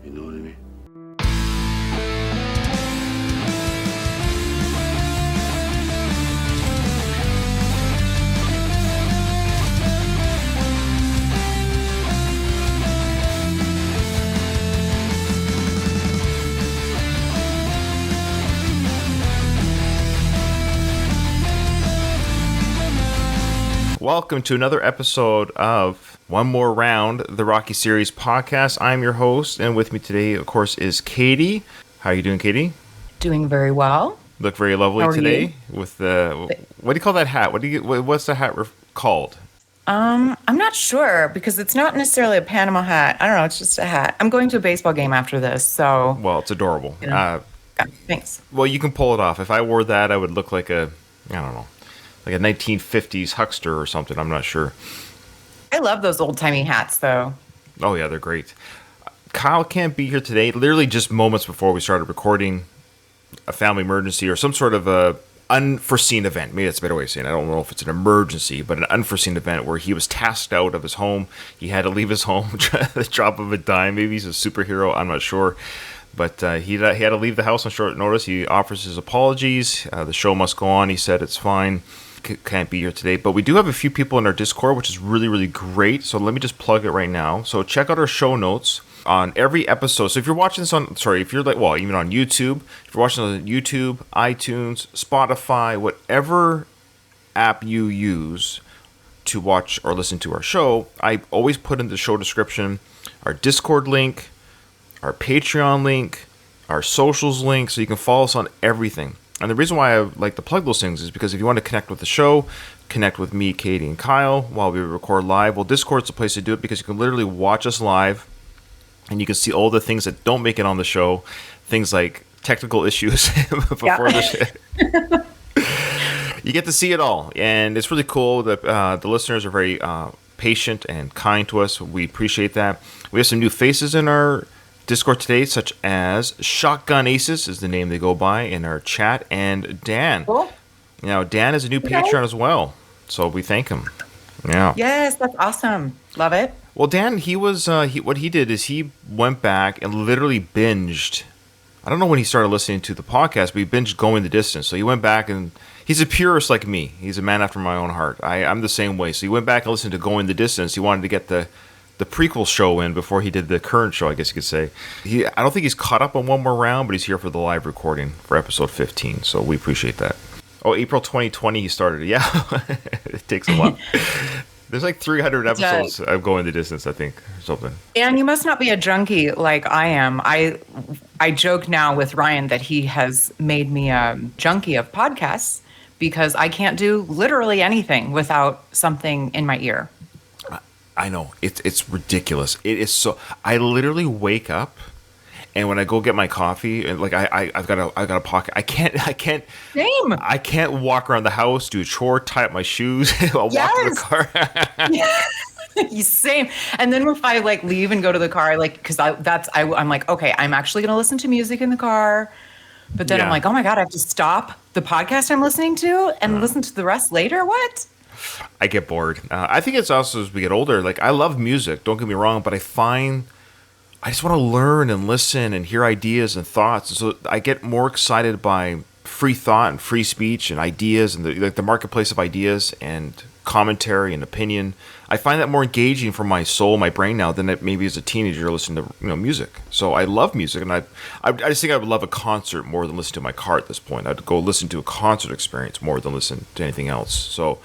You know what I mean? Welcome to another episode of One More Round, the Rocky Series podcast. I'm your host, and with me today, of course, is Katie. How are you doing, Katie? Doing very well. Look very lovely today with the. What do you call that hat? What's the hat called? I'm not sure because it's not necessarily a Panama hat. I don't know. It's just a hat. I'm going to a baseball game after this, so. Well, it's adorable. Yeah, thanks. Well, you can pull it off. If I wore that, I would look like I don't know, like a 1950s huckster or something. I'm not sure. I love those old-timey hats, though. Oh, yeah, they're great. Kyle can't be here today. Literally just moments before we started recording, a family emergency or some sort of a unforeseen event. Maybe that's a better way of saying it. I don't know if it's an emergency, but an unforeseen event where he was tasked out of his home. He had to leave his home at the drop of a dime. Maybe he's a superhero. I'm not sure. But he had to leave the house on short notice. He offers his apologies. The show must go on. He said it's fine. Can't be here today, but we do have a few people in our Discord, which is really, really great. So let me just plug it right now. So check out our show notes on every episode. So if you're watching this if you're even on YouTube, if you're watching on YouTube, iTunes, Spotify, whatever app you use to watch or listen to our show, I always put in the show description our Discord link, our Patreon link, our socials link, so you can follow us on everything. And the reason why I like to plug those things is because if you want to connect with the show, connect with me, Katie, and Kyle while we record live, well, Discord's the place to do it because you can literally watch us live and you can see all the things that don't make it on the show, things like technical issues before the show. You get to see it all, and it's really cool. The listeners are very patient and kind to us. We appreciate that. We have some new faces in our Discord today, such as Shotgun Aces is the name they go by in our chat, and Dan. Cool. Now, Dan is a new Patreon as well, so we thank him. Yeah. Yes, that's awesome. Love it. Well, Dan, he was what he did is he went back and literally binged. I don't know when he started listening to the podcast, but he binged Going the Distance. So he went back and he's a purist like me. He's a man after my own heart. I'm the same way. So he went back and listened to Going the Distance. He wanted to get the prequel show in before he did the current show, I guess you could say. I don't think he's caught up on One More Round, but he's here for the live recording for episode 15, so we appreciate that. Oh, April 2020 he started. Yeah, it takes a while. There's like 300 episodes of Going the Distance, I think, or something. And you must not be a junkie like I am. I joke now with Ryan that he has made me a junkie of podcasts because I can't do literally anything without something in my ear. I know it's ridiculous. It is so. I literally wake up, and when I go get my coffee, and like I've got a pocket. I can't. Same. I can't walk around the house, do a chore, tie up my shoes. I'll walk to the car. Same. And then if I leave and go to the car, because I'm like, okay, I'm actually going to listen to music in the car. But then I'm like, oh my God, I have to stop the podcast I'm listening to and listen to the rest later. What? I get bored. I think it's also as we get older. Like, I love music, don't get me wrong, but I find I just want to learn and listen and hear ideas and thoughts. And so I get more excited by free thought and free speech and ideas and the marketplace of ideas and commentary and opinion. I find that more engaging for my soul, my brain now than it maybe as a teenager listening to music. So I love music, and I just think I would love a concert more than listen to my car at this point. I'd go listen to a concert experience more than listen to anything else. So.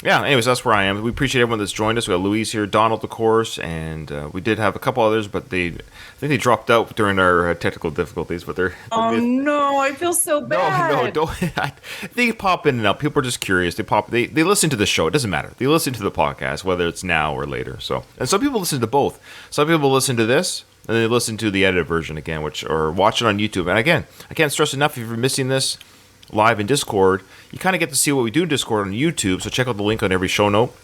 Yeah, anyways, that's where I am. We appreciate everyone that's joined us. We got Louise here, Donald, of course, and we did have a couple others, but I think they dropped out during our technical difficulties. But they're no, I feel so bad. No, don't. They pop in and out. People are just curious. They listen to the show. It doesn't matter. They listen to the podcast, whether it's now or later. So, and some people listen to both. Some people listen to this, and then they listen to the edited version again, or watch it on YouTube. And again, I can't stress enough if you're missing this live in Discord, you kind of get to see what we do in Discord on YouTube. So check out the link on every show note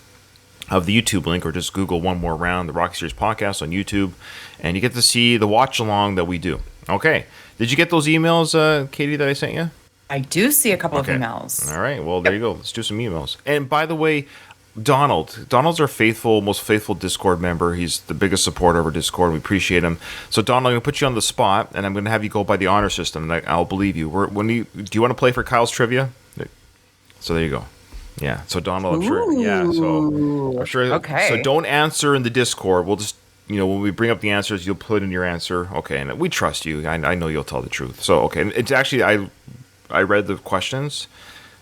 of the YouTube link, or just Google One More Round, the Rocky Series podcast on YouTube, and you get to see the watch along that we do. Okay. Did you get those emails, Katie, that I sent you? I do see a couple of emails. All right. Well, there you go. Let's do some emails. And by the way, Donald's our most faithful Discord member. He's the biggest supporter of our Discord. We appreciate him. So Donald, I'm gonna put you on the spot, and I'm gonna have you go by the honor system. And I'll believe you. Do you want to play for Kyle's trivia? So there you go. Yeah. So Donald, I'm sure. Yeah. So I'm sure. Okay. So don't answer in the Discord. We'll just, when we bring up the answers, you'll put in your answer. Okay, and we trust you. I know you'll tell the truth. So okay, and it's actually I read the questions.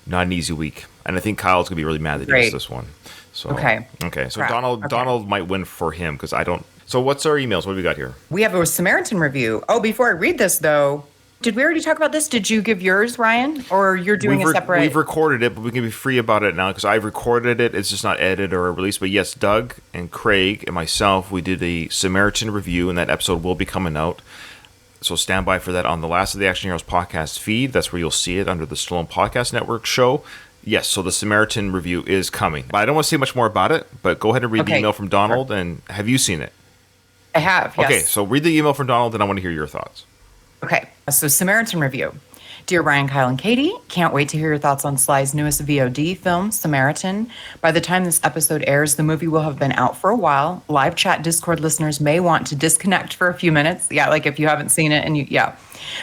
Not an easy week, and I think Kyle's gonna be really mad that he missed this one. So okay. So Crap. Donald might win for him because I don't. So what's our emails? What do we got here? We have a Samaritan review. Oh, before I read this though, did we already talk about this? Did you give yours, Ryan, or you're doing a separate? We've recorded it, but we can be free about it now because I've recorded it. It's just not edited or released. But yes, Doug and Craig and myself, we did a Samaritan review, and that episode will be coming out. So stand by for that on the Last of the Action Heroes podcast feed. That's where you'll see it under the Stallone Podcast Network show. Yes, so the Samaritan review is coming. But I don't want to say much more about it, but go ahead and read the email from Donald. And have you seen it? I have, yes. Okay, so read the email from Donald, and I want to hear your thoughts. Okay, so Samaritan review. Dear Ryan, Kyle, and Katie, can't wait to hear your thoughts on Sly's newest VOD film, Samaritan. By the time this episode airs, the movie will have been out for a while. Live chat Discord listeners may want to disconnect for a few minutes. Yeah, like if you haven't seen it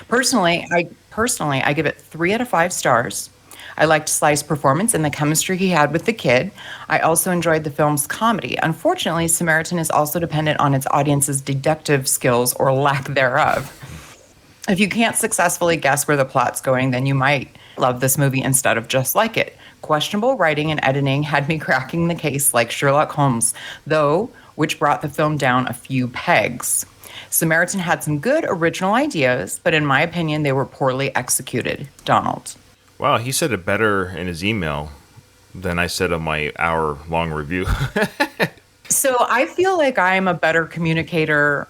Personally, I give it 3 out of 5 stars. I liked Sly's performance and the chemistry he had with the kid. I also enjoyed the film's comedy. Unfortunately, Samaritan is also dependent on its audience's deductive skills or lack thereof. If you can't successfully guess where the plot's going, then you might love this movie instead of just like it. Questionable writing and editing had me cracking the case like Sherlock Holmes, though, which brought the film down a few pegs. Samaritan had some good original ideas, but in my opinion, they were poorly executed. Donald. Wow, he said it better in his email than I said on my hour-long review. So I feel like I'm a better communicator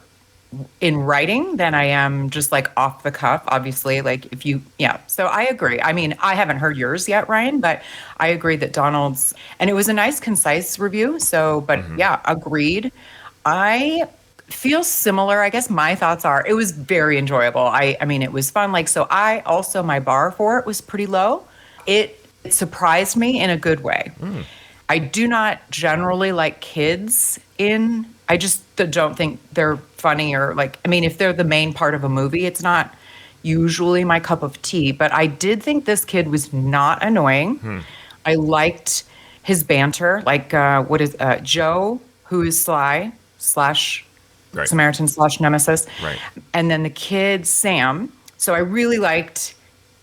in writing than I am just like off the cuff, obviously. So I agree. I mean, I haven't heard yours yet, Ryan, but I agree that Donald's, and it was a nice, concise review. So, but agreed. I feel similar. I guess my thoughts are it was very enjoyable. I mean, it was fun. My bar for it was pretty low. It surprised me in a good way. I do not generally like kids I just don't think they're funny if they're the main part of a movie, it's not usually my cup of tea. But I did think this kid was not annoying. I liked his banter. Joe, who is Sly / Samaritan / Nemesis. Right. And then the kid, Sam. So I really liked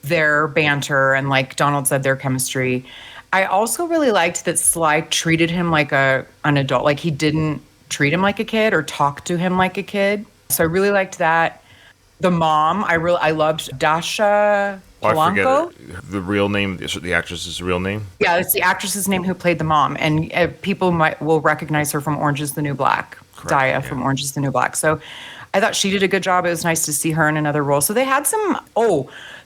their banter and, like Donald said, their chemistry. I also really liked that Sly treated him like an adult. Like he didn't treat him like a kid or talk to him like a kid. So I really liked that. The mom, I loved Dasha Polanco. I forget the real name, the actress's real name. Yeah, it's the actress's name who played the mom, and people will recognize her from Orange Is the New Black. Daya from Orange Is the New Black. So I thought she did a good job. It was nice to see her in another role. So they had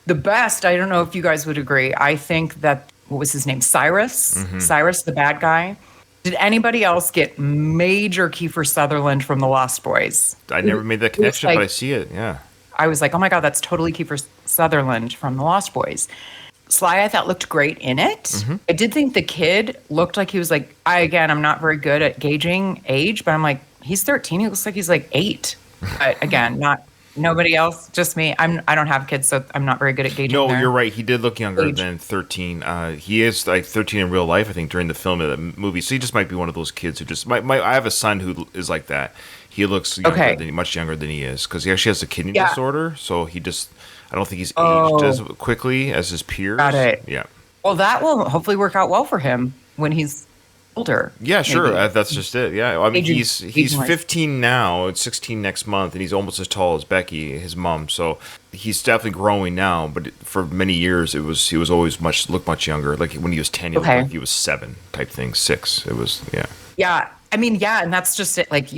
the best. I don't know if you guys would agree. I think that what was his name? Cyrus. Cyrus, the bad guy. Did anybody else get major Kiefer Sutherland from The Lost Boys? I never made that connection, but I see it, yeah. I was like, oh my God, that's totally Kiefer Sutherland from The Lost Boys. Sly, I thought, looked great in it. I did think the kid looked like he was like, I'm not very good at gauging age, but I'm like, he's 13. He looks like he's like 8. But again, not nobody else, just me. I don't have kids, so I'm not very good at gauging. No, you're right. He did look younger than 13. He is like 13 in real life, I think, during the film of the movie. So he just might be one of those kids who just I have a son who is like that. He looks much younger than he is because he actually has a kidney disorder. So I don't think he's aged as quickly as his peers. Got it. Yeah. Well, that will hopefully work out well for him when he's older. Yeah, sure. That's just it. Yeah. I mean, he's 15 now. It's 16 next month, and he's almost as tall as Becky, his mom. So he's definitely growing now. But for many years, he was always looked much younger. Like when he was 10, he looked like he was 7 type thing, 6. It was Yeah. I mean, and that's just it. Like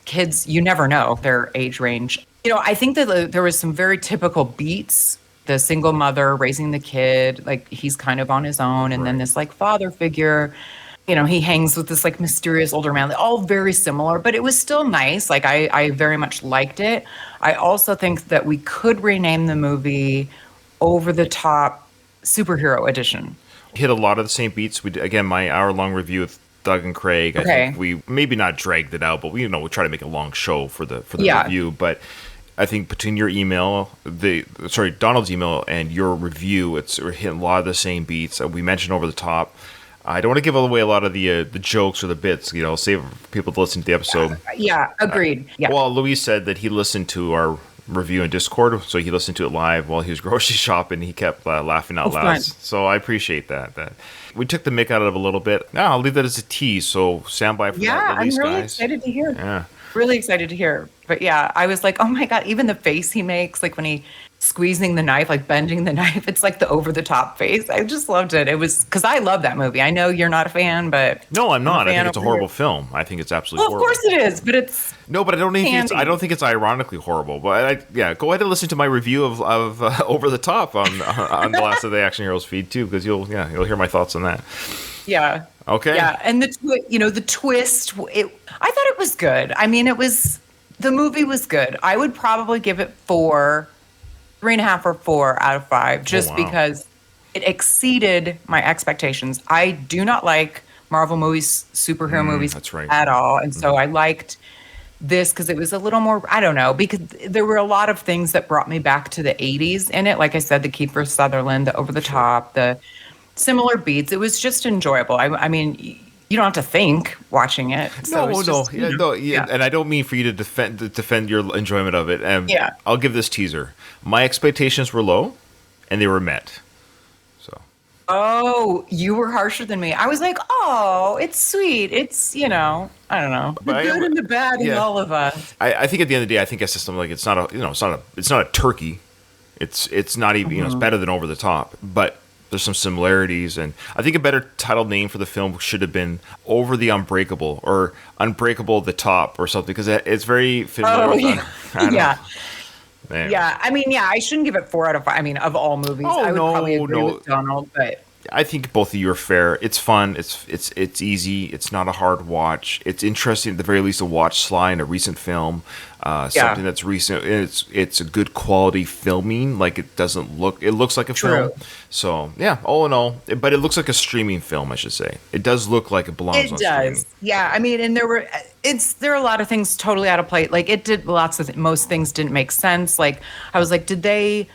kids, you never know their age range. I think that there was some very typical beats. The single mother raising the kid, like he's kind of on his own, and then this like father figure. He hangs with this like mysterious older man. All very similar, but it was still nice. Like I very much liked it. I also think that we could rename the movie Over the Top Superhero Edition. Hit a lot of the same beats. Again, my hour-long review Doug and Craig. I Okay. think we maybe not dragged it out, but we we try to make a long show for the Yeah. review. But I think between your email, Donald's email and your review, we're hitting a lot of the same beats. We mentioned over the top. I don't want to give away a lot of the jokes or the bits. Save people to listen to the episode. Yeah, agreed. Yeah. Well, Luis said that he listened to our review in Discord, so he listened to it live while he was grocery shopping. He kept laughing out loud. fun. So I appreciate that. That we took the mick out of it a little bit. Now I'll leave that as a tease. So stand by for Yeah, that I'm release, really guys. excited to hear. Yeah. Really excited to hear. But yeah, I was like, oh my God, even the face he makes, like when he squeezing the knife, like bending the knife, it's like the over the top face. I just loved it. It was because I love that movie. I know you're not a fan, but No, I'm not. I fan think it's a over horrible here. film. I think it's absolutely Well, of horrible. course it is, but it's No, but I don't think Candy. I don't think it's ironically horrible. But go ahead and listen to my review of Over the Top on the Last of the Action Heroes feed too, because you'll hear my thoughts on that. yeah. Okay. Yeah, and the twist. I thought it was good. I mean, the movie was good. I would probably give it 3.5 or 4 out of 5, just wow. because it exceeded my expectations. I do not like Marvel movies, superhero movies that's right. at all, and so I liked this because it was a little more. I don't know, because there were a lot of things that brought me back to the '80s in it. Like I said, the Kiefer Sutherland, the over the top, the similar beats. It was just enjoyable. I mean, you don't have to think watching it. So it's just, Yeah, and I don't mean for you to defend your enjoyment of it. Yeah. I'll give this teaser. My expectations were low, and they were met. So Oh, you were harsher than me. I was like, oh, it's sweet. It's, I don't know. The But I good am- and the bad in yeah. all of us. I think at the end of the day, I think a system like it's not a turkey. It's not even it's better than Over the Top, but there's some similarities, and I think a better title name for the film should have been Over the Unbreakable or Unbreakable the Top or something, because it's very familiar. Oh, with yeah. I don't know. Yeah. Man. Yeah. I mean, yeah, I shouldn't give it 4 out of 5. I mean, of all movies, Oh, I would no, probably agree no. with Donald, but I think both of you are fair. It's fun. It's easy. It's not a hard watch. It's interesting at the very least to watch Sly in a recent film, something that's recent. It's a good quality filming. Like it looks like a film. True. So yeah, all in all, but it looks like a streaming film. I should say it does look like it belongs it on does. streaming. Yeah. I mean, and there are a lot of things totally out of place. Like it did most things didn't make sense. Like I was like, did they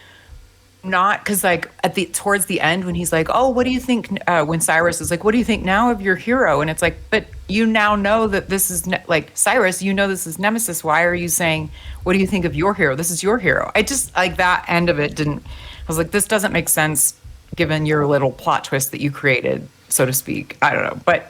not? Because like towards the end when he's like, oh, what do you think, when Cyrus is like, what do you think now of your hero? And it's like, but you now know that this is like Cyrus, this is Nemesis. Why are you saying, what do you think of your hero? This is your hero. I just like that end of it I was like, this doesn't make sense given your little plot twist that you created, so to speak. I don't know.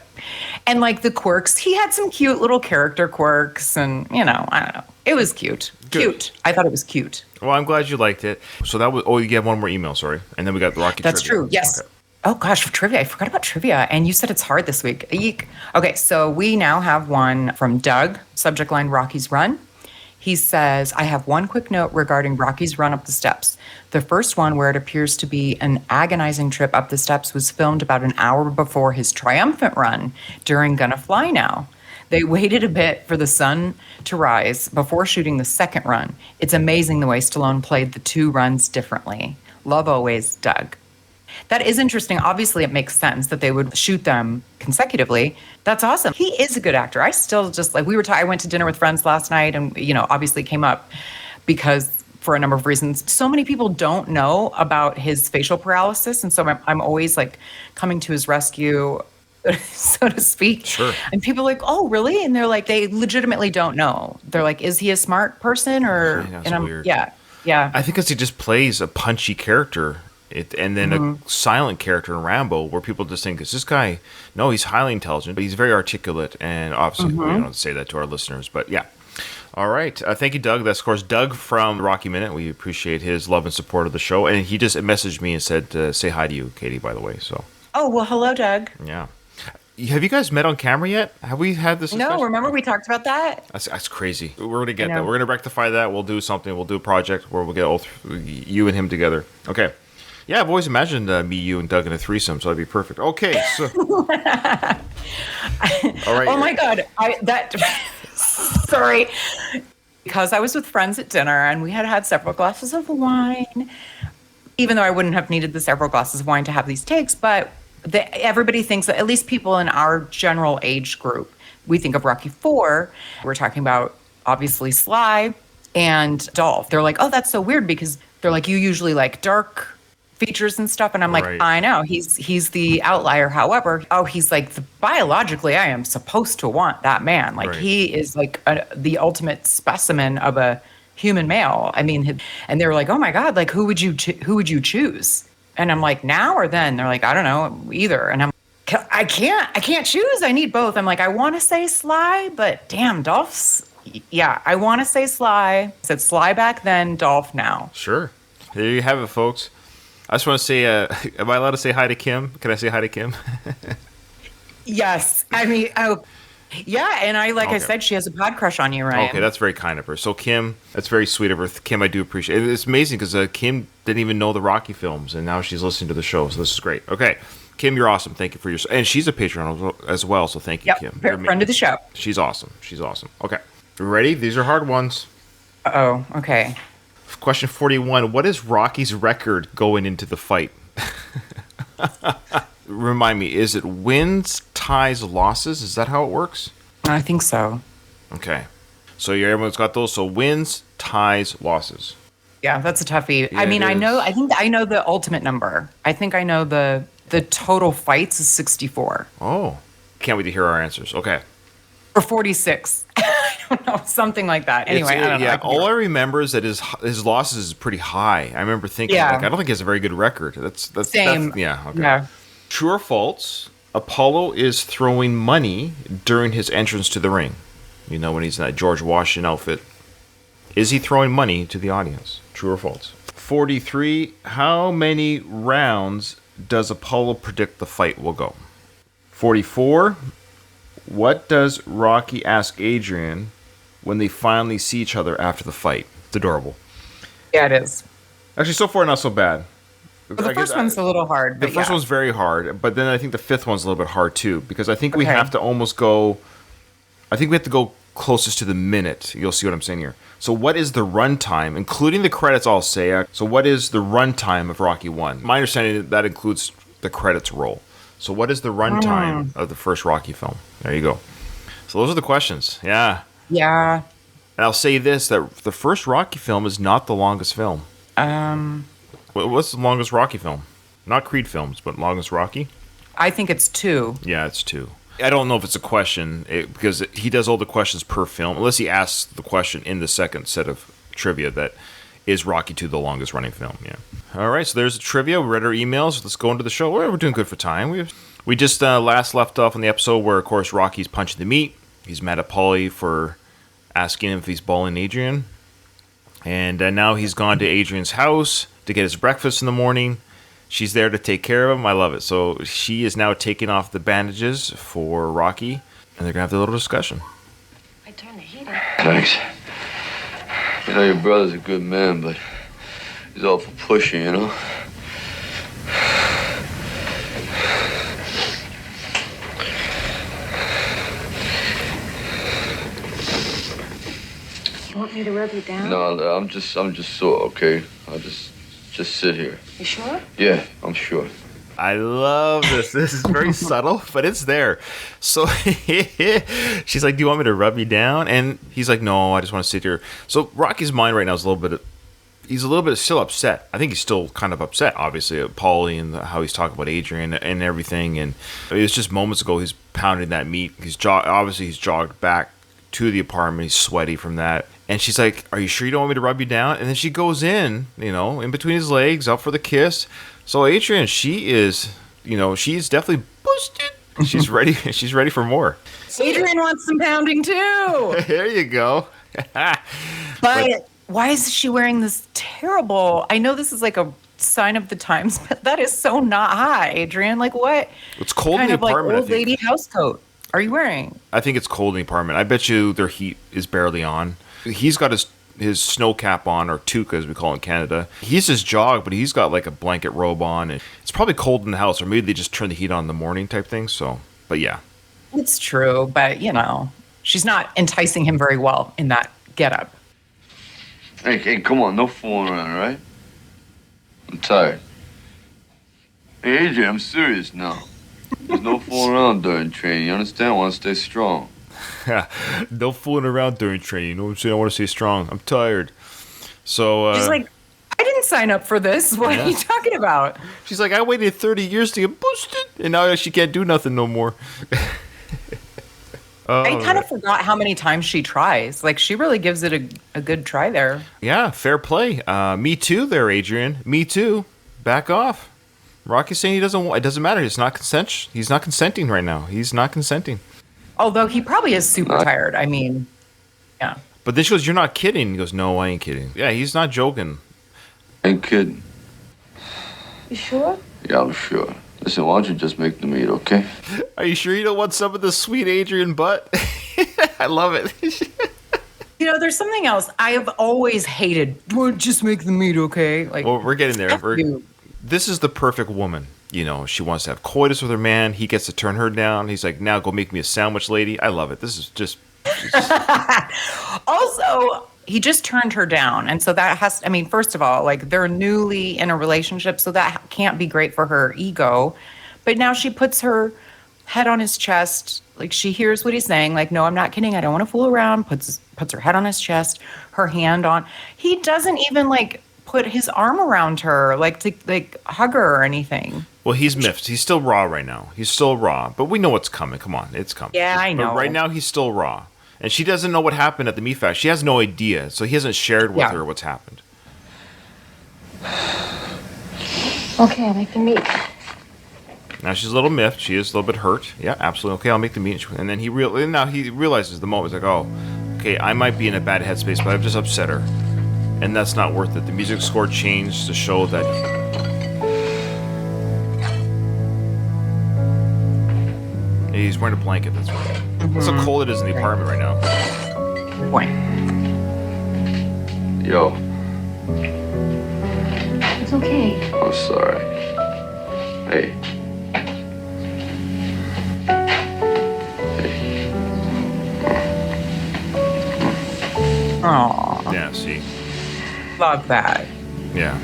And like the quirks, he had some cute little character quirks, and I don't know. It was cute. Good. Cute. I thought it was cute. Well, I'm glad you liked it. So that was. Oh, you get one more email. Sorry, and then we got the Rocky. That's trivia. true. Yes. Okay. Oh gosh, for trivia. I forgot about trivia. And you said it's hard this week. Eek. Okay, so we now have one from Doug, subject line Rocky's Run. He says, I have one quick note regarding Rocky's run up the steps. The first one, where it appears to be an agonizing trip up the steps, was filmed about an hour before his triumphant run during Gonna Fly Now. They waited a bit for the sun to rise before shooting the second run. It's amazing the way Stallone played the 2 runs differently. Love always, Doug. That is interesting. Obviously, it makes sense that they would shoot them consecutively. That's awesome. He is a good actor. I still just like I went to dinner with friends last night, and obviously came up because for a number of reasons. So many people don't know about his facial paralysis, and so I'm always like coming to his rescue, so to speak. Sure. And people are like, oh, really? And they're like, they legitimately don't know. They're like, is he a smart person or? Yeah, that's and I'm weird. yeah. I think because he just plays a punchy character, and then Mm-hmm. a silent character in Rambo, where people just think, is this guy? No, he's highly intelligent, but he's very articulate, and obviously we Mm-hmm. don't say that to our listeners, but yeah. All right, thank you, Doug. That's of course Doug from Rocky Minute. We appreciate his love and support of the show, and he just messaged me and said, "Say hi to you, Katie." By the way, so Oh, well, hello, Doug. yeah. Have you guys met on camera yet? Have we had this discussion? No, remember we talked about that? That's crazy. We're going to get I that. know. We're going to rectify that. We'll do something. We'll do a project where we'll get you and him together. Okay. Yeah, I've always imagined me, you, and Doug in a threesome, so that'd be perfect. Okay. So. All right. Oh my God. Sorry. Because I was with friends at dinner and we had several glasses of wine, even though I wouldn't have needed the several glasses of wine to have these takes, but everybody thinks that, at least people in our general age group, we think of Rocky Four. We're talking about obviously Sly and Dolph. They're like, oh, that's so weird because they're like, you usually like dark features and stuff, and I'm like, Right. I know he's the outlier. However, he's like biologically, I am supposed to want that man. Like Right. he is like the ultimate specimen of a human male. I mean, and they were like, oh my god, like who would you choose? And I'm like, now or then? They're like, I don't know, either. And I can't choose. I need both. I'm like, I want to say Sly, but damn, Dolph's. Yeah, I want to say Sly. I said Sly back then, Dolph now. Sure. There you have it, folks. I just want to say, am I allowed to say hi to Kim? Can I say hi to Kim? Yes. I mean, yeah. And I Okay. said, she has a pod crush on you, Ryan. Okay, that's very kind of her. So Kim, that's very sweet of her. Kim, I do appreciate it. It's amazing because Kim didn't even know the Rocky films, and now she's listening to the show, so this is great. Okay, Kim, you're awesome. Thank you for your... And she's a patron as well, so thank you, Yep. Kim. Friend of the show. She's awesome. She's awesome. Okay, you ready? These are hard ones. Oh, okay. Question 41. What is Rocky's record going into the fight? Remind me, is it wins, ties, losses? Is that how it works? I think so. Okay. So everyone's got those. So wins, ties, losses. Yeah, that's a toughie. Yeah, I mean, it is. I think I know the ultimate number. I think I know the total fights is 64 Oh. Can't wait to hear our answers. Okay. or 46. I don't know, something like that. Anyway, I don't know. Yeah, I can- all I remember is that his losses is pretty high. I remember thinking, Yeah. like, I don't think he has a very good record. That's Same. yeah, okay. Yeah. True or false? Apollo is throwing money during his entrance to the ring. You know, when he's in that George Washington outfit. Is he throwing money to the audience? True or false? 43. How many rounds does Apollo predict the fight will go? 44. What does Rocky ask Adrian when they finally see each other after the fight? It's adorable. Yeah, it is. Actually, so far, not so bad. Well, the first one's a little hard. The But first yeah. one's very hard, but then I think the fifth one's a little bit hard too, because I think we Okay. have to almost go. I think we have to go closest to the minute. You'll see what I'm saying here. So, what is the runtime, including the credits? I'll say. So, what is the runtime of Rocky One? My understanding is that includes the credits roll. So, what is the runtime of the first Rocky film? There you go. So, those are the questions. Yeah, Yeah. and I'll say this: that the first Rocky film is not the longest film. What's the longest Rocky film? Not Creed films, but longest Rocky. I think it's 2. Yeah, it's 2. I don't know if it's a question because he does all the questions per film, unless he asks the question in the second set of trivia that is Rocky 2 the longest running film. Yeah. All right, so there's the trivia. We read our emails. Let's go into the show. We're doing good for time. We just last left off on the episode where, of course, Rocky's punching the meat. He's mad at Paulie for asking him if he's balling Adrian. And now he's gone to Adrian's house to get his breakfast in the morning. She's there to take care of him. I love it. So she is now taking off the bandages for Rocky, and they're going to have a little discussion. I turned the heat on. Thanks. You know, your brother's a good man, but he's awful pushy, you know? You want me to rub you down? No, I'm just sore, okay? I'll just sit here. You sure? Yeah, I'm sure. I love this. This is very subtle, but it's there. So she's like, do you want me to rub you down? And he's like, no, I just want to sit here. So Rocky's mind right now is he's a little bit still upset. I think he's still kind of upset, obviously, at Paulie and how he's talking about Adrian and everything. And it was just moments ago he's pounding that meat. He's jogged back to the apartment. He's sweaty from that. And she's like, are you sure you don't want me to rub you down? And then she goes in between his legs, up for the kiss. So Adrian, she's definitely boosted. She's ready. She's ready for more. Adrian wants some pounding too. There you go. But why is she wearing this terrible? I know this is like a sign of the times, but that is so not hot, Adrian. Like what? It's cold kind in of the like apartment. old lady house coat are you wearing? I think it's cold in the apartment. I bet you their heat is barely on. He's got his snow cap on, or toque as we call it in Canada. He's just jogged, but he's got like a blanket robe on, and it's probably cold in the house, or maybe they just turn the heat on in the morning type thing. So, but yeah. It's true, but she's not enticing him very well in that getup. Hey, come on, no fooling around, all right? I'm tired. Hey, Adrian, I'm serious now. There's no fooling around during training. You understand? I want to stay strong. No fooling around during training. You know what I'm saying? I want to stay strong. I'm tired. So She's like, I didn't sign up for this. What are you talking about? she's like, I waited 30 years to get boosted, and now she can't do nothing no more. I kind of forgot how many times she tries. Like, she really gives it a good try there. Yeah, fair play. Me too, there, Adrian. Me too. Back off. Rocky's saying he doesn't. It doesn't matter. He's not consent. He's not consenting right now. He's not consenting. Although he probably is super tired. I mean, yeah. But then she goes, "You're not kidding." He goes, "No, I ain't kidding." Yeah, he's not joking. Ain't kidding. You sure? Yeah, I'm sure. Listen, why don't you just make the meat, okay? Are you sure you don't want some of the sweet Adrian butt? I love it. You know, there's something else I have always hated. Well, just make the meat, okay? Like, Well, we're getting there. you. This is the perfect woman. You know, she wants to have coitus with her man. He gets to turn her down. He's like, now go make me a sandwich, lady. I love it. This is just. Also, he just turned her down. And so that has, I mean, first of all, like, they're newly in a relationship, so that can't be great for her ego. But now she puts her head on his chest. Like, she hears what he's saying. Like, no, I'm not kidding. I don't want to fool around. Puts her head on his chest, her hand on. He doesn't even, like, put his arm around her, like, to, like, hug her or anything. Well, he's miffed. He's still raw right now. He's still raw. But we know what's coming. Come on. It's coming. Yeah, I know. But right now, he's still raw. And she doesn't know what happened at the meat factory. She has no idea. So he hasn't shared with her what's happened. Okay, I'll make the meat. Now she's a little miffed. She is a little bit hurt. Yeah, absolutely. Okay, I'll make the meat. And then now he realizes the moment. He's like, oh, okay, I might be in a bad headspace, but I've just upset her. And that's not worth it. The music score changed to show that... He's wearing a blanket, that's right. That's how cold it is in the apartment right now. Good point. Yo, It's okay. I'm sorry. Hey. Aw, Yeah, see. love that. Yeah.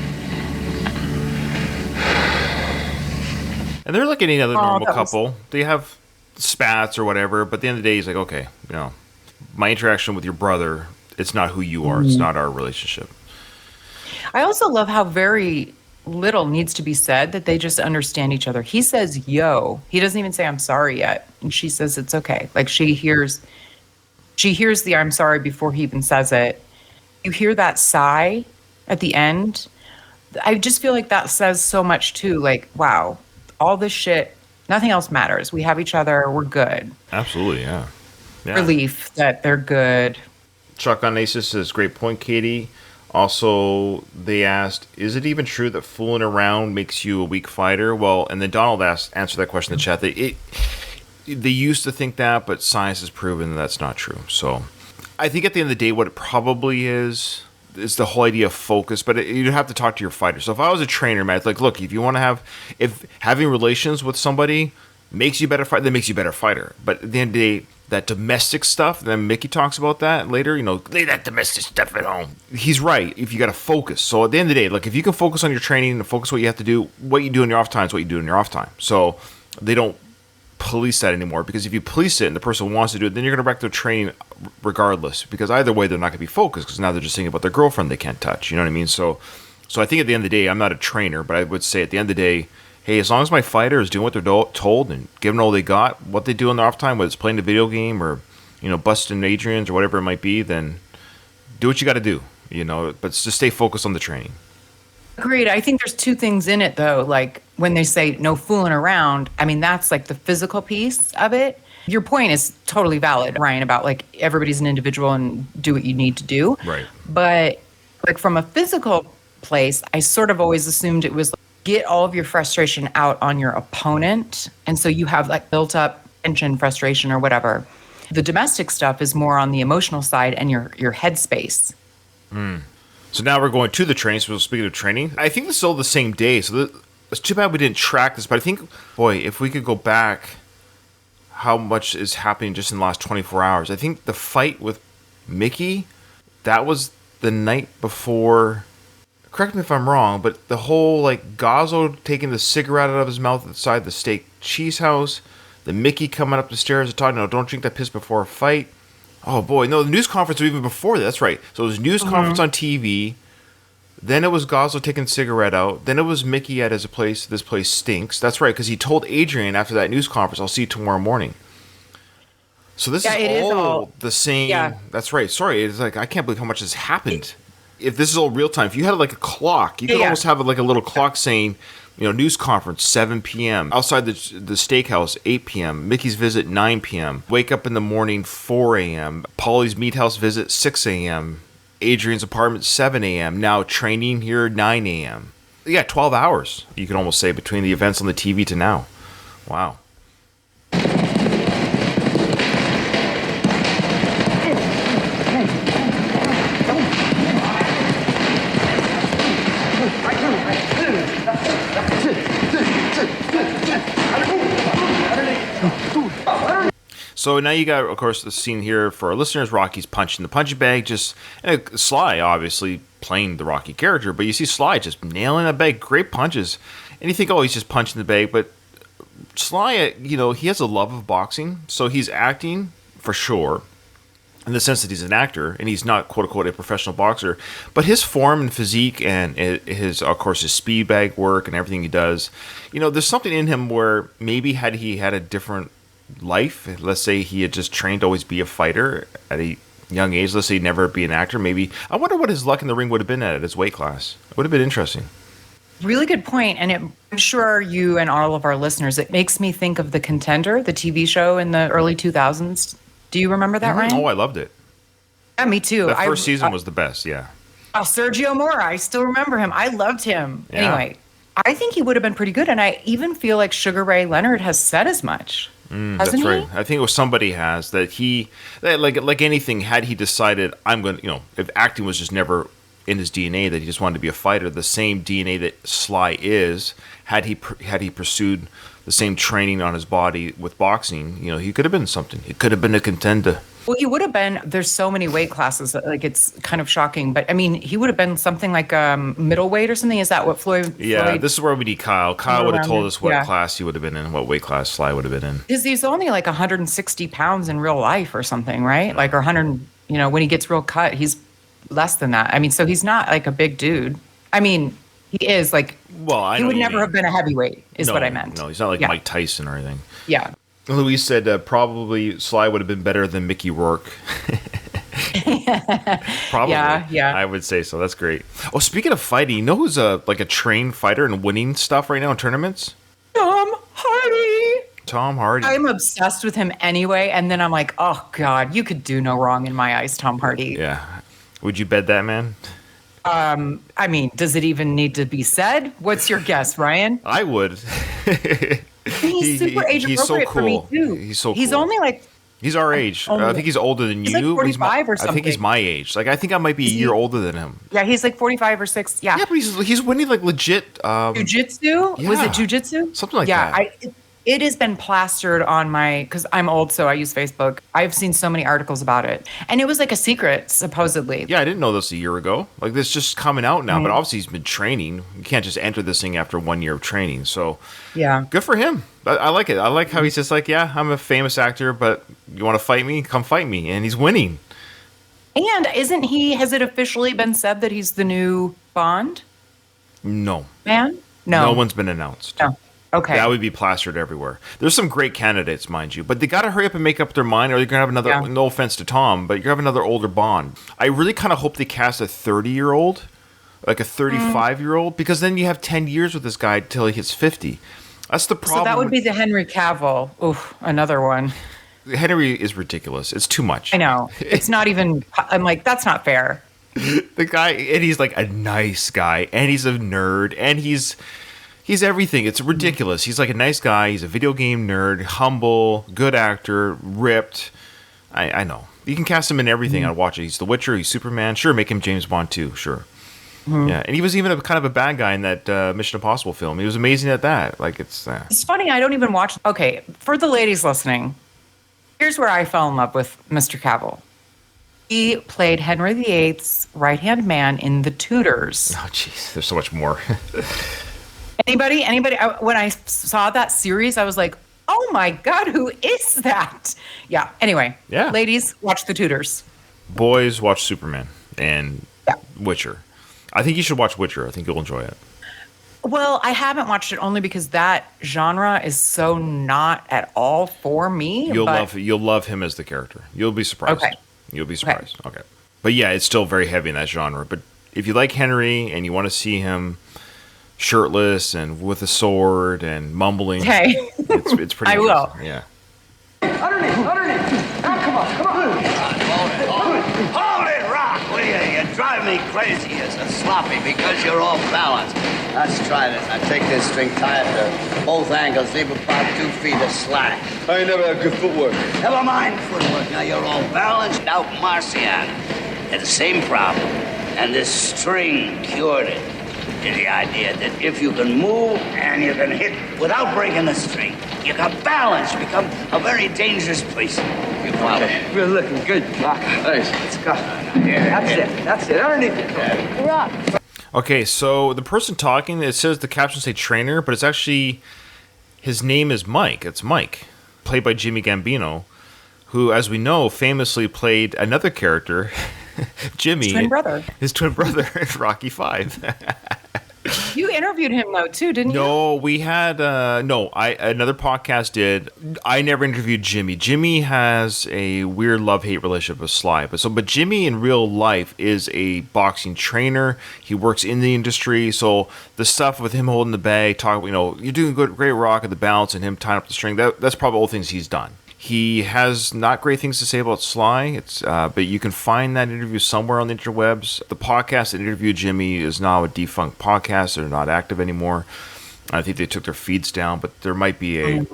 And they're like any other normal couple. They have spats or whatever, but at the end of the day, he's like, okay, you know, my interaction with your brother, it's not who you are. It's not our relationship. I also love how very little needs to be said, that they just understand each other. He says, yo. He doesn't even say, I'm sorry yet. And she says, it's okay. Like, she hears the I'm sorry before he even says it. You hear that sigh at the end. I just feel like that says so much too. Like, wow, all this shit, nothing else matters. We have each other. We're good. Absolutely, yeah. Relief that they're good. Chuck on Aces says, great point, Katie. Also, they asked, is it even true that fooling around makes you a weak fighter? Well, and then Donald answered that question in the chat. They used to think that, but science has proven that that's not true. So I think at the end of the day, what it probably is the whole idea of focus, but you'd have to talk to your fighter. So if I was a trainer, man, it's like, look, if you want to if having relations with somebody makes you a better fighter, that makes you a better fighter. But at the end of the day, that domestic stuff, then Mickey talks about that later, you know, leave that domestic stuff at home. He's right, if you got to focus. So at the end of the day, like, if you can focus on your training and focus what you have to do, what you do in your off time is what you do in your off time. So they don't police that anymore, because if you police it and the person wants to do it, then you're going to wreck their training regardless, because either way, they're not going to be focused, because now they're just thinking about their girlfriend they can't touch. You know what I mean? So I think at the end of the day, I'm not a trainer, but I would say at the end of the day, hey, as long as my fighter is doing what they're told and giving all they got, what they do in their off time, whether it's playing a video game or, you know, busting Adrian's or whatever it might be, then do what you got to do, you know, but just stay focused on the training. Agreed. I think there's two things in it, though. Like, when they say no fooling around, I mean, that's like the physical piece of it. Your point is totally valid, Ryan, about like everybody's an individual and do what you need to do. Right. But like from a physical place, I sort of always assumed it was like, get all of your frustration out on your opponent. And so you have like built up tension, frustration, or whatever. The domestic stuff is more on the emotional side and your headspace. So now we're going to the training. So speaking of training, I think this is all the same day. So it's too bad we didn't track this. But I think, boy, if we could go back, how much is happening just in the last 24 hours. I think the fight with Mickey, that was the night before correct me if I'm wrong, but the whole like Gazzo taking the cigarette out of his mouth outside the steak cheese house, the Mickey coming up the stairs and talking, no, don't drink that piss before a fight. Oh boy, no, the news conference was even before that. That's right. So it was news conference on TV. Then it was Gazzo taking cigarette out. Then it was Mickey at his place. This place stinks. That's right, because he told Adrian after that news conference, "I'll see you tomorrow morning." So this is all the same. Yeah. That's right. Sorry, it's like I can't believe how much has happened. If this is all real time, if you had like a clock, you could almost have like a little clock saying, news conference 7 p.m. outside the steakhouse 8 p.m. Mickey's visit 9 p.m. Wake up in the morning 4 a.m. Polly's Meat House visit 6 a.m. Adrian's apartment 7 a.m. Now training here 9 a.m. Yeah, 12 hours. You could almost say between the events on the TV to now. Wow. So now you got, of course, the scene here for our listeners. Rocky's punching the punching bag. And Sly, obviously, playing the Rocky character. But you see Sly just nailing that bag. Great punches. And you think, oh, he's just punching the bag. But Sly, he has a love of boxing. So he's acting, for sure, in the sense that he's an actor. And he's not, quote-unquote, a professional boxer. But his form and physique and his speed bag work and everything he does, there's something in him where maybe had he had a different life, let's say he had just trained to always be a fighter at a young age, let's say he'd never be an actor, maybe, I wonder what his luck in the ring would have been at his weight class. It would have been interesting. Really good point. And I'm sure you and all of our listeners, it makes me think of The Contender, the TV show in the early 2000s. Do you remember that, Ryan? Oh, I loved it. Yeah, me too. The first season was the best, yeah. Oh, Sergio Mora, I still remember him. I loved him. Yeah. Anyway, I think he would have been pretty good. And I even feel like Sugar Ray Leonard has said as much. That's right. I think it was somebody has that like anything, had he decided I'm going to, if acting was just never in his DNA, that he just wanted to be a fighter, the same DNA that Sly is, had he pursued the same training on his body with boxing, he could have been something. He could have been a contender. Well, he would have been, there's so many weight classes, like it's kind of shocking, but I mean, he would have been something like middleweight or something. Is that what Floyd? Yeah, this is where we need Kyle. Kyle would have told us what class he would have been in, what weight class Sly would have been in. Because he's only like 160 pounds in real life or something, right? Like, or 100, when he gets real cut, he's less than that. I mean, so he's not like a big dude. I mean, he is like, he would never have been a heavybweight, is what I meant. No, he's not like Mike Tyson or anything. Yeah. Louise said probably Sly would have been better than Mickey Rourke. Probably. Yeah. I would say so. That's great. Oh, speaking of fighting, you know who's a trained fighter and winning stuff right now in tournaments? Tom Hardy. Tom Hardy. I'm obsessed with him anyway. And then I'm like, oh, God, you could do no wrong in my eyes, Tom Hardy. Yeah. Would you bet that, man? I mean, does it even need to be said? What's your guess, Ryan? I would. He's super age appropriate so cool. for me too. He's so cool. He's only like, he's our age. I think he's older than he's you. Like 45 or something. I think he's my age. Like I think I might be a year older than him. Yeah, he's like 45 or 6. Yeah. Yeah, but he's winning like legit. Jiu-jitsu? Yeah. Was it jiu-jitsu? Something like that. Yeah, it has been plastered on because I'm old, so I use Facebook. I've seen so many articles about it. And it was like a secret, supposedly. Yeah, I didn't know this a year ago. Like, this just coming out now, but obviously he's been training. You can't just enter this thing after 1 year of training. So, yeah. Good for him. I like it. I like how he's just like, yeah, I'm a famous actor, but you want to fight me? Come fight me. And he's winning. And has it officially been said that he's the new Bond? No. Man? No. No one's been announced. No. Okay. That would be plastered everywhere. There's some great candidates, mind you, but they got to hurry up and make up their mind, or you're going to have another, no offense to Tom, but you're going to have another older Bond. I really kind of hope they cast a 30-year-old, like a 35-year-old, because then you have 10 years with this guy till he hits 50. That's the problem. So that would be the Henry Cavill. Oof, another one. Henry is ridiculous. It's too much. I know. It's not even, I'm like, that's not fair. The guy, and he's like a nice guy, and he's a nerd, and he's everything. It's ridiculous. He's like a nice guy. He's a video game nerd, humble, good actor, ripped. I know. You can cast him in everything. I'd watch it. He's The Witcher. He's Superman. Sure, make him James Bond too. Sure. Yeah, and he was even kind of a bad guy in that Mission Impossible film. He was amazing at that. Like it's funny. I don't even watch. Okay, for the ladies listening, here's where I fell in love with Mr. Cavill. He played Henry VIII's right-hand man in The Tudors. Oh, jeez, there's so much more. Anybody? When I saw that series, I was like, oh my God, who is that? Yeah. Anyway. Yeah. Ladies, watch The Tudors. Boys, watch Superman and Yeah. Witcher. I think you should watch Witcher. I think you'll enjoy it. Well, I haven't watched it only because that genre is so not at all for me. You'll love him as the character. You'll be surprised. Okay. You'll be surprised. Okay. But yeah, it's still very heavy in that genre. But if you like Henry and you want to see him shirtless and with a sword and mumbling, Okay. it's pretty I amazing. will. Yeah. Underneath. Now, come on. Hold it, Rock, will you? You drive me crazy as a sloppy because you're off balance. Let's try this. Now take this string, tie it to both angles, leave about 2 feet of slack. I ain't never had good footwork. Never mind footwork. Now you're all balanced out Marciano. Had the same problem, and this string cured it. Is the idea that if you can move and you can hit without breaking the string, you can balance, become a very dangerous person. You follow? We're looking good, Rock. Thanks. Let's go. That's it. Underneath it. Rock. Okay, so the person talking, it says the captions say trainer, but it's actually, his name is Mike. It's Mike, played by Jimmy Gambino, who, as we know, famously played another character, Jimmy. His twin brother. His twin brother in Rocky V. You interviewed him though too, didn't you? No, we had another podcast did. I never interviewed Jimmy. Jimmy has a weird love-hate relationship with Sly, but Jimmy in real life is a boxing trainer. He works in the industry, so the stuff with him holding the bag, you're doing good, great, Rock, at the balance, and him tying up the string. That's probably all things he's done. He has not great things to say about Sly. But you can find that interview somewhere on the interwebs. The podcast that interviewed Jimmy is now a defunct podcast. They're not active anymore. I think they took their feeds down, but there might be a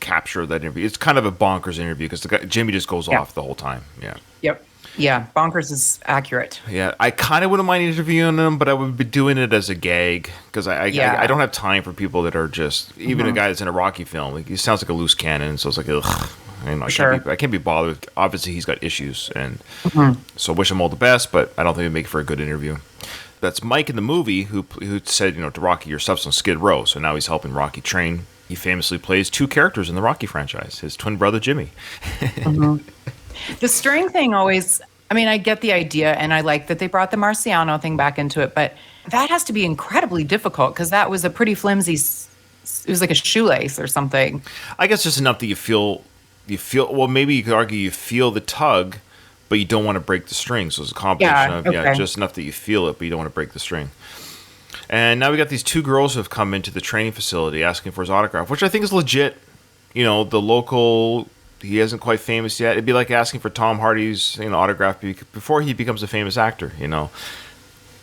capture of that interview. It's kind of a bonkers interview because Jimmy just goes off the whole time. Yeah. Yep. Yeah. Bonkers is accurate. Yeah, I kind of wouldn't mind interviewing him, but I would be doing it as a gag because I don't have time for people that are just even a guy that's in a Rocky film. Like, he sounds like a loose cannon, so it's like, ugh. I can't be bothered. Obviously, he's got issues, and so wish him all the best. But I don't think it'd make for a good interview. That's Mike in the movie who said, to Rocky, your stuff's on Skid Row. So now he's helping Rocky train. He famously plays 2 characters in the Rocky franchise: his twin brother Jimmy. The string thing always, I get the idea, and I like that they brought the Marciano thing back into it, but that has to be incredibly difficult because that was a pretty flimsy, it was like a shoelace or something. I guess just enough that you feel, well, maybe you could argue you feel the tug, but you don't want to break the string. So it's a combination of just enough that you feel it, but you don't want to break the string. And now we got these 2 girls who have come into the training facility asking for his autograph, which I think is legit. The local, he isn't quite famous yet. It'd be like asking for Tom Hardy's autograph before he becomes a famous actor. You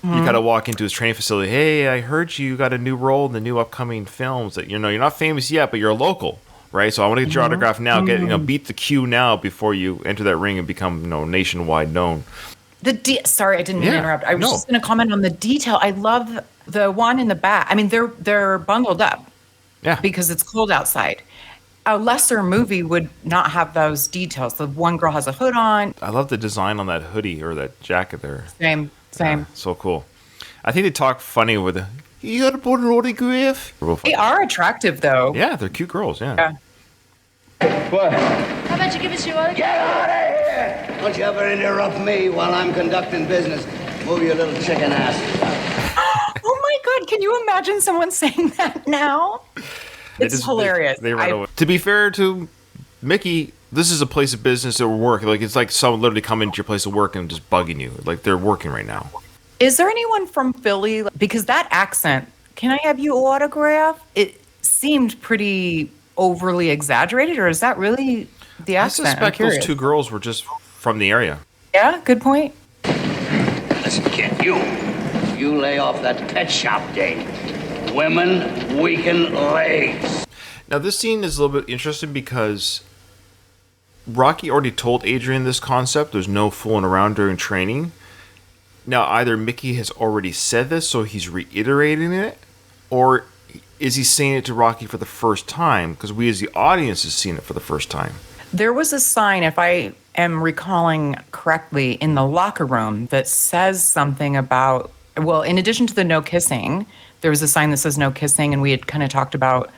got to walk into his training facility. Hey, I heard you got a new role in the new upcoming films. That you're not famous yet, but you're a local, right? So I want to get your autograph now. Beat the queue now before you enter that ring and become nationwide known. Sorry, I didn't mean to interrupt. I was just going to comment on the detail. I love the one in the back. They're bundled up. Yeah, because it's cold outside. A lesser movie would not have those details. The one girl has a hood on. I love the design on that hoodie or that jacket there. Same. So cool. I think they talk funny with you got to put an autograph. They are attractive, though. Yeah, they're cute girls. Yeah. What? How about you give us your autograph? Get out of here! Don't you ever interrupt me while I'm conducting business. Move your little chicken ass. Oh my God! Can you imagine someone saying that now? It's hilarious. They run away. To be fair to Mickey, this is a place of business or work. Like, it's like someone literally coming to your place of work and just bugging you. Like, they're working right now. Is there anyone from Philly? Because that accent, can I have your autograph? It seemed pretty overly exaggerated, or is that really the accent? I suspect those 2 girls were just from the area. Yeah, good point. Listen, kid, you lay off that pet shop date. Women weaken legs. Now, this scene is a little bit interesting because Rocky already told Adrian this concept. There's no fooling around during training. Now, either Mickey has already said this, so he's reiterating it, or is he saying it to Rocky for the first time? Because we as the audience has seen it for the first time. There was a sign, if I am recalling correctly, in the locker room that says something about, well, in addition to the no kissing, there was a sign that says no kissing, and we had kind of talked about,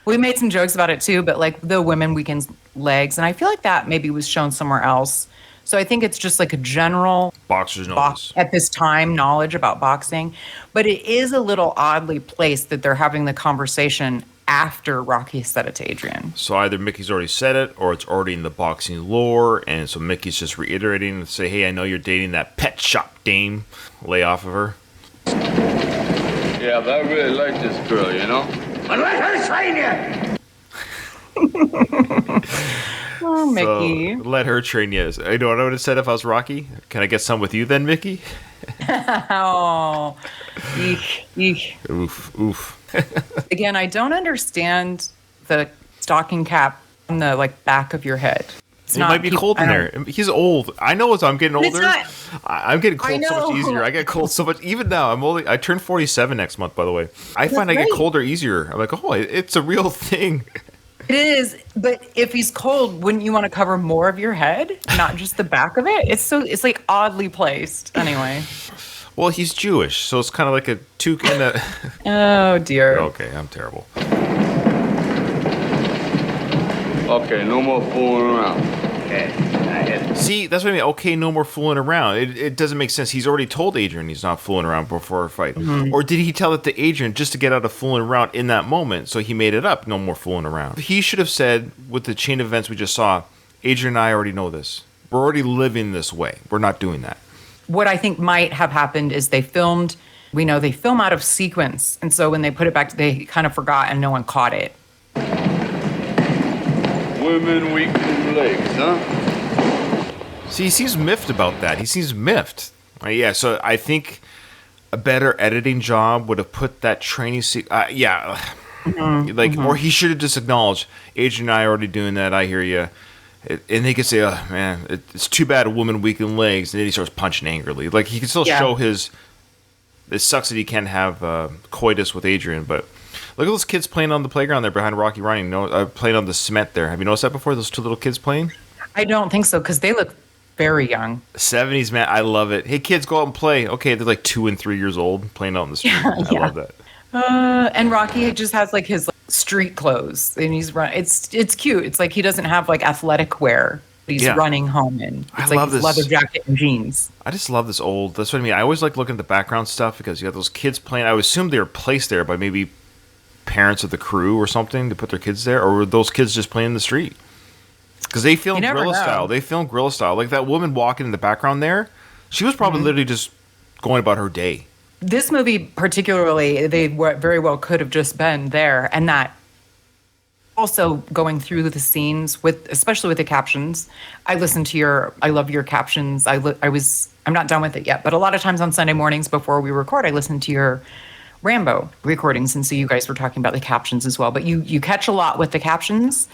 we made some jokes about it too, but like the women weekend's legs, and I feel like that maybe was shown somewhere else. So I think it's just like a general Boxers know this. at this time knowledge about boxing, but it is a little oddly placed that they're having the conversation after Rocky said it to Adrian. So either Mickey's already said it, or it's already in the boxing lore, and so Mickey's just reiterating and say, "Hey, I know you're dating that pet shop dame. Lay off of her." Yeah, but I really like this girl, you know? But let her train you! Oh, Mickey. So, let her train you. You know what I would have said if I was Rocky? Can I get some with you then, Mickey? Oh, eek, eek. Oof, oof. Again, I don't understand the stocking cap on the like back of your head. It's It might be cold in there. He's old. I know as I'm getting But it's older. not- I'm getting cold so much know. easier. I get cold so much. Even now, I turned 47 next month, by the way. I find I get right. colder easier. I'm like, oh, it's a real thing. It is, but if he's cold, wouldn't you want to cover more of your head, not just the back of it? It's like oddly placed. Anyway. Well, he's Jewish, so it's kind of like a two kind of. Oh dear. Okay, I'm terrible. Okay, no more fooling around. Okay, I hit it. See, that's what I mean. Okay, no more fooling around. It doesn't make sense. He's already told Adrian he's not fooling around before a fight. Or did he tell it to Adrian just to get out of fooling around in that moment? So he made it up. No more fooling around. He should have said, with the chain of events we just saw, Adrian and I already know this. We're already living this way. We're not doing that. What I think might have happened is they film out of sequence. And so when they put it back, they kind of forgot and no one caught it. Women weakening legs, huh? See, he seems miffed about that. He seems miffed. Yeah, so I think a better editing job would have put that training or he should have just acknowledged, Adrian and I are already doing that. I hear you. And they could say, oh, man, it's too bad a woman weakened legs. And then he starts punching angrily. Like, he can still show his... It sucks that he can't have coitus with Adrian, but look at those kids playing on the playground there behind Rocky Ryan. Playing on the cement there. Have you noticed that before? Those two little kids playing? I don't think so, because they look very young. 70s, man. I love it. Hey, kids, go out and play. Okay, they're like 2 and 3 years old playing out in the street. I love that. And Rocky just has like his street clothes, and he's run. It's cute. It's like he doesn't have like athletic wear. He's running home in. I It's like love his this. leather jacket and jeans. I just love this old. That's what I mean. I always like looking at the background stuff because you have those kids playing. I would assume they were placed there by maybe parents of the crew or something to put their kids there, or were those kids just playing in the street? Because they filmed You never guerrilla know. style. They filmed guerrilla style. Like that woman walking in the background there, she was probably literally just going about her day. This movie, particularly, very well could have just been there, and that also going through the scenes especially with the captions. I love your captions. I'm not done with it yet, but a lot of times on Sunday mornings before we record, I listen to your Rambo recordings, and so you guys were talking about the captions as well. But you catch a lot with the captions.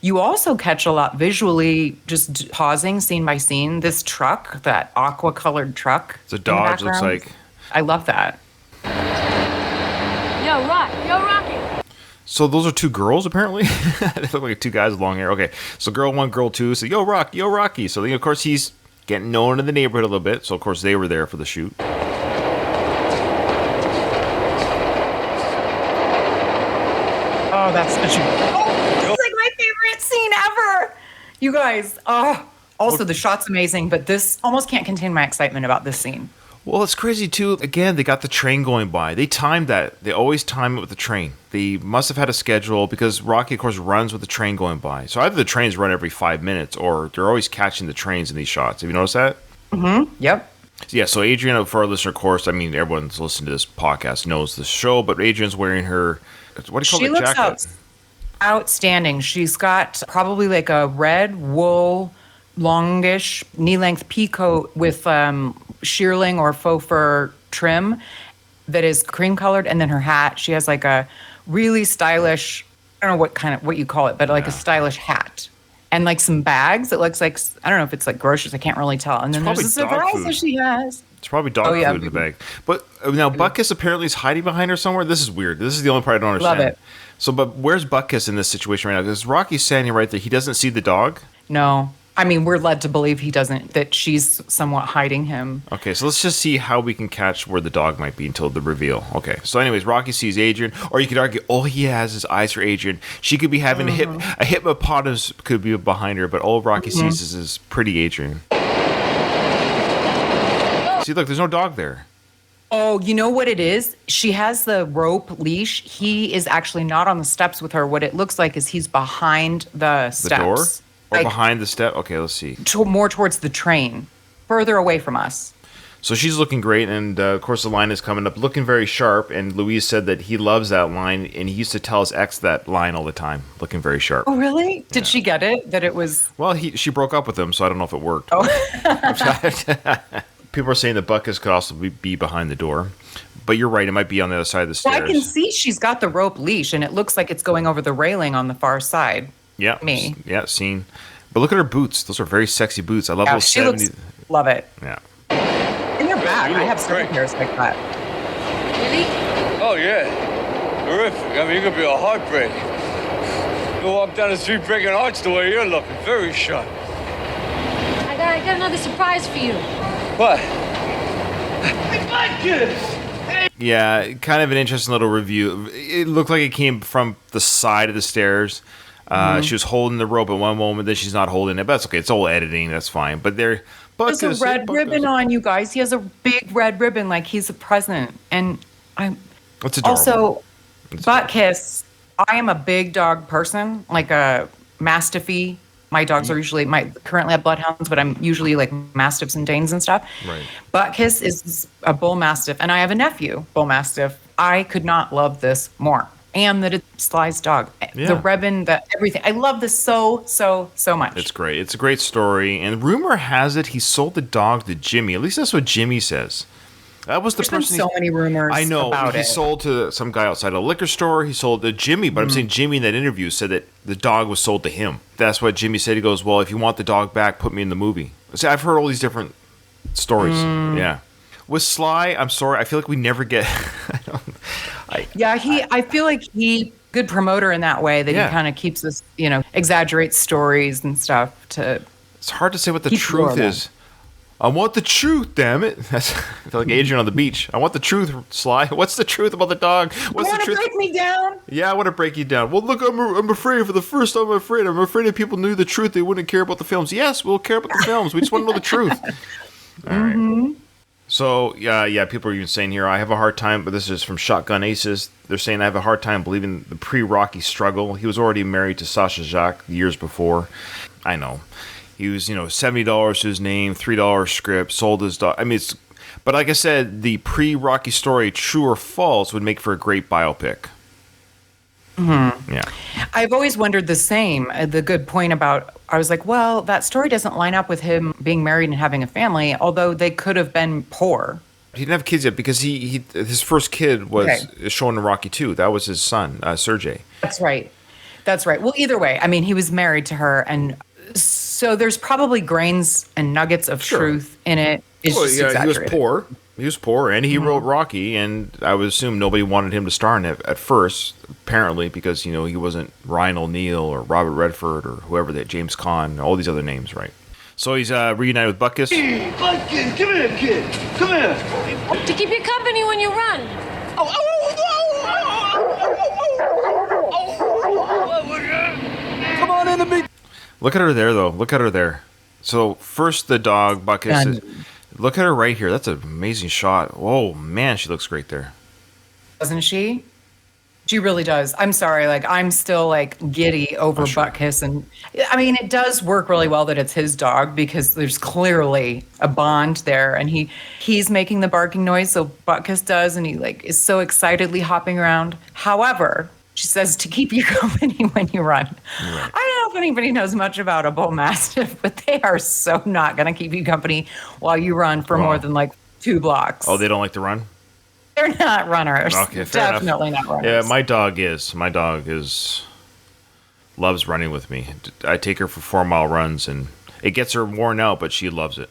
You also catch a lot visually, just pausing scene by scene. This truck, that aqua-colored truck. It's a in the Dodge, looks background. like. I love that. Yo, Rocky. So those are two girls, apparently. They look like two guys with long hair. Okay, so girl 1, girl 2. So yo, Rocky. So then, of course, he's getting known in the neighborhood a little bit. So of course they were there for the shoot. Oh, that's such a... Oh, it's like my favorite scene ever. You guys, also the shot's amazing, but this almost can't contain my excitement about this scene. Well, it's crazy too. Again, they got the train going by. They timed that. They always time it with the train. They must have had a schedule because Rocky, of course, runs with the train going by. So either the trains run every 5 minutes or they're always catching the trains in these shots. Have you noticed that? Yep. Yeah, so Adrian, for our listener, of course, I mean, everyone's listening to this podcast knows the show, but Adrian's wearing her, what do you call She it, looks jacket? outstanding. She's got probably like a red wool, longish, knee-length pea coat with shearling or faux fur trim that is cream colored, and then her hat. She has like a really stylish, I don't know what you call it, but like a stylish hat. And like some bags. It looks like, I don't know if it's like groceries. I can't really tell. And then there's probably a dog surprise food. that she has. It's probably dog Oh, yeah. food in the bag. But now Butkus apparently is hiding behind her somewhere. This is weird. This is the only part I don't understand. Love it. So, but where's Butkus in this situation right now? Because Rocky's standing right there. He doesn't see the dog. No. I mean, we're led to believe he doesn't, that she's somewhat hiding him. Okay, so let's just see how we can catch where the dog might be until the reveal. Okay, so anyways, Rocky sees Adrian, or you could argue all he has is eyes for Adrian. She could be having a hippopotamus could be behind her, but all Rocky sees is this pretty Adrian. See, look, there's no dog there. Oh, you know what it is? She has the rope leash. He is actually not on the steps with her. What it looks like is he's behind the steps. The door? Or Like, behind the step? Okay, let's see. more towards the train, further away from us. So she's looking great, and of course the line is coming up, looking very sharp. And Louise said that he loves that line, and he used to tell his ex that line all the time, looking very sharp. Oh, really? Did she get it? That it was... Well, she broke up with him, so I don't know if it worked. Oh. People are saying the Buckus could also be behind the door, but you're right; it might be on the other side of the Well, stairs. I can see she's got the rope leash, and it looks like it's going over the railing on the far side. Yeah, Me. Yeah, seen. But look at her boots; those are very sexy boots. I love Yeah, those she 70s. looks... Love it. Yeah. And they're back. you I look have some great. pairs like that. Really? Oh, yeah. Terrific. I mean, you could be a heartbreak. You walk down the street breaking hearts the way you're looking. Very sharp. I got another surprise for you. What? Yeah, kind of an interesting little review. It looked like it came from the side of the stairs. She was holding the rope at one moment, then she's not holding it. But that's okay. It's all editing. That's fine. But there, There's a red ribbon on, you guys. He has a big red ribbon like he's a president. And I'm That's adorable. also, butt kiss. I am a big dog person, like a Mastiffy. My dogs are usually, currently have bloodhounds, but I'm usually like Mastiffs and Danes and stuff. Right. Butt kiss is a bull mastiff, and I have a nephew, bull mastiff. I could not love this more. And that it's Sly's dog. Yeah. The ribbon, everything. I love this so much. It's great. It's a great story. And rumor has it he sold the dog to Jimmy. At least that's what Jimmy says. That was the There's been person. so many rumors I know. about He it. sold to some guy outside a liquor store. He sold to Jimmy, but I'm saying Jimmy in that interview said that the dog was sold to him. That's what Jimmy said. He goes, "Well, if you want the dog back, put me in the movie." See, I've heard all these different stories. Yeah. With Sly, I'm sorry. I feel like we never get. I feel like he good promoter in that way that Yeah. he kind of keeps us, exaggerates stories and stuff to. It's hard to say what the He's truth adorable. is. I want the truth, damn it. That's, I feel like Adrian on the beach. I want the truth, Sly. What's the truth about the dog? What's the Want to truth? break me down? Yeah, I want to break you down. Well, look, I'm afraid for the first time. I'm afraid if people knew the truth, they wouldn't care about the films. Yes, we'll care about the films. We just want to know the truth. All right. So, yeah, people are even saying here, I have a hard time, but this is from Shotgun Aces. They're saying I have a hard time believing the pre-Rocky struggle. He was already married to Sasha Jacques years before. I know. He was, $70 to his name, $3 script, sold his dog. I mean, but like I said, the pre-Rocky story, true or false, would make for a great biopic. Mm-hmm. Yeah. I've always wondered the same. The good point about, I was like, well, that story doesn't line up with him being married and having a family, although they could have been poor. He didn't have kids yet because his first kid was shown in Rocky 2. That was his son, Sergey. That's right. Well, either way, I mean, he was married to her, and so there's probably grains and nuggets of truth in it. It's just He was exaggerated. poor. He was poor, and he wrote Rocky, and I would assume nobody wanted him to star in it at first, apparently, because, he wasn't Ryan O'Neal or Robert Redford or whoever that, James Caan, all these other names, right? So he's reunited with Butkus. Hey, Butkus, come here, kid. Come here. To keep you company when you run. Come on in and meet. Look at her there, though. Look at her there. So first the dog, Butkus. Look at her right here. That's an amazing shot. Oh, man, she looks great there. Doesn't she? She really does. I'm sorry, I'm still giddy over Butkus, and I mean it does work really well that it's his dog because there's clearly a bond there, and he's making the barking noise, so Butkus does, and he is so excitedly hopping around. However, she says to keep you company when you run. Right. I don't know if anybody knows much about a bull mastiff, but they are so not going to keep you company while you run for more than 2 blocks. Oh, they don't like to run? They're not runners. Okay, fair Definitely enough. not runners. Yeah, my dog is. My dog loves running with me. I take her for 4-mile runs, and it gets her worn out, but she loves it.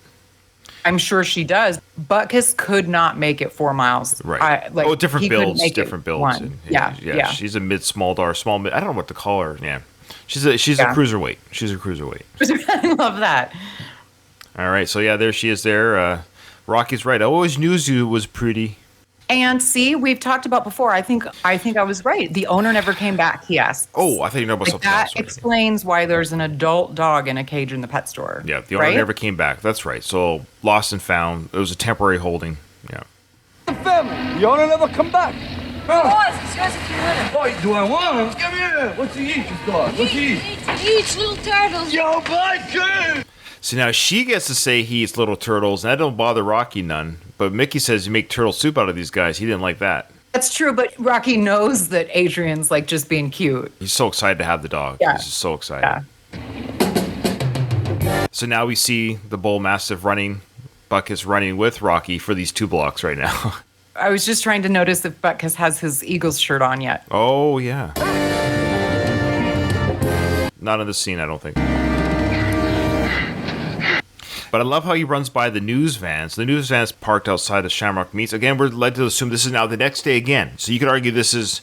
I'm sure she does. Butkus could not make it 4 miles. Right. He different couldn't builds. make Different it builds. one. And, Yeah. She's a small dog. I don't know what to call her. Yeah. She's a Yeah. cruiserweight. She's a cruiserweight. I love that. All right, so yeah, there she is. There, Rocky's right. I always knew you was pretty. And see, we've talked about before. I think I was right. The owner never came back. He asks. Oh, I thought you know about Like something that else. Sorry. explains why there's an adult dog in a cage in the pet store. Yeah, the owner right? never came back. That's right. So lost and found. It was a temporary holding. Yeah. Family. The owner never come back. Boys, it's yours if you want it. Boy, do I want him? Come here. What's he eat, this dog? What's he eat? Each little turtles. Yo, bud, So now she gets to say he eats little turtles, and that don't bother Rocky none. But Mickey says you make turtle soup out of these guys. He didn't like that. That's true, but Rocky knows that Adrian's like just being cute. He's so excited to have the dog. Yeah. He's just so excited. Yeah. So now we see the bull mastiff running. Buck is running with Rocky for these 2 blocks right now. I was just trying to notice if Butkus has his Eagles shirt on yet. Oh, yeah. Not in this scene, I don't think. But I love how he runs by the news van. So the news van is parked outside of Shamrock Meats. Again, we're led to assume this is now the next day again. So you could argue this is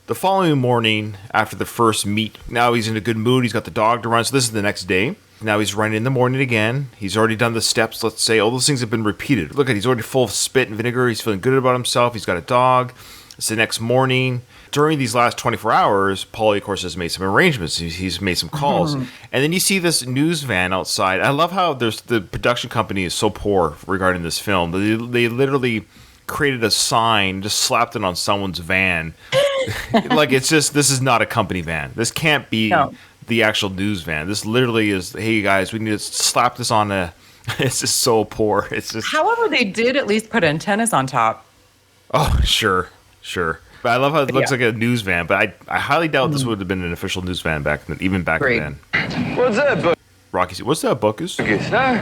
the following morning after the first meet. Now he's in a good mood. He's got the dog to run. So this is the next day. Now he's running in the morning again. He's already done the steps, let's say. All those things have been repeated. Look at, he's already full of spit and vinegar. He's feeling good about himself. He's got a dog. It's the next morning. During these last 24 hours, Paulie, of course, has made some arrangements. He's made some calls. And then you see this news van outside. I love how the production company is so poor regarding this film. They literally created a sign, just slapped it on someone's van. Like, it's just, this is not a company van. This can't be the actual news van. This literally is, hey, guys, we need to slap this on a... It's just so poor. It's just... However, they did at least put antennas on top. Oh, sure. But I love how it looks like a news van, but I highly doubt this would have been an official news van even back Agreed. then. What's that, Buckus? Rocky said, what's that, Buckus? Huh?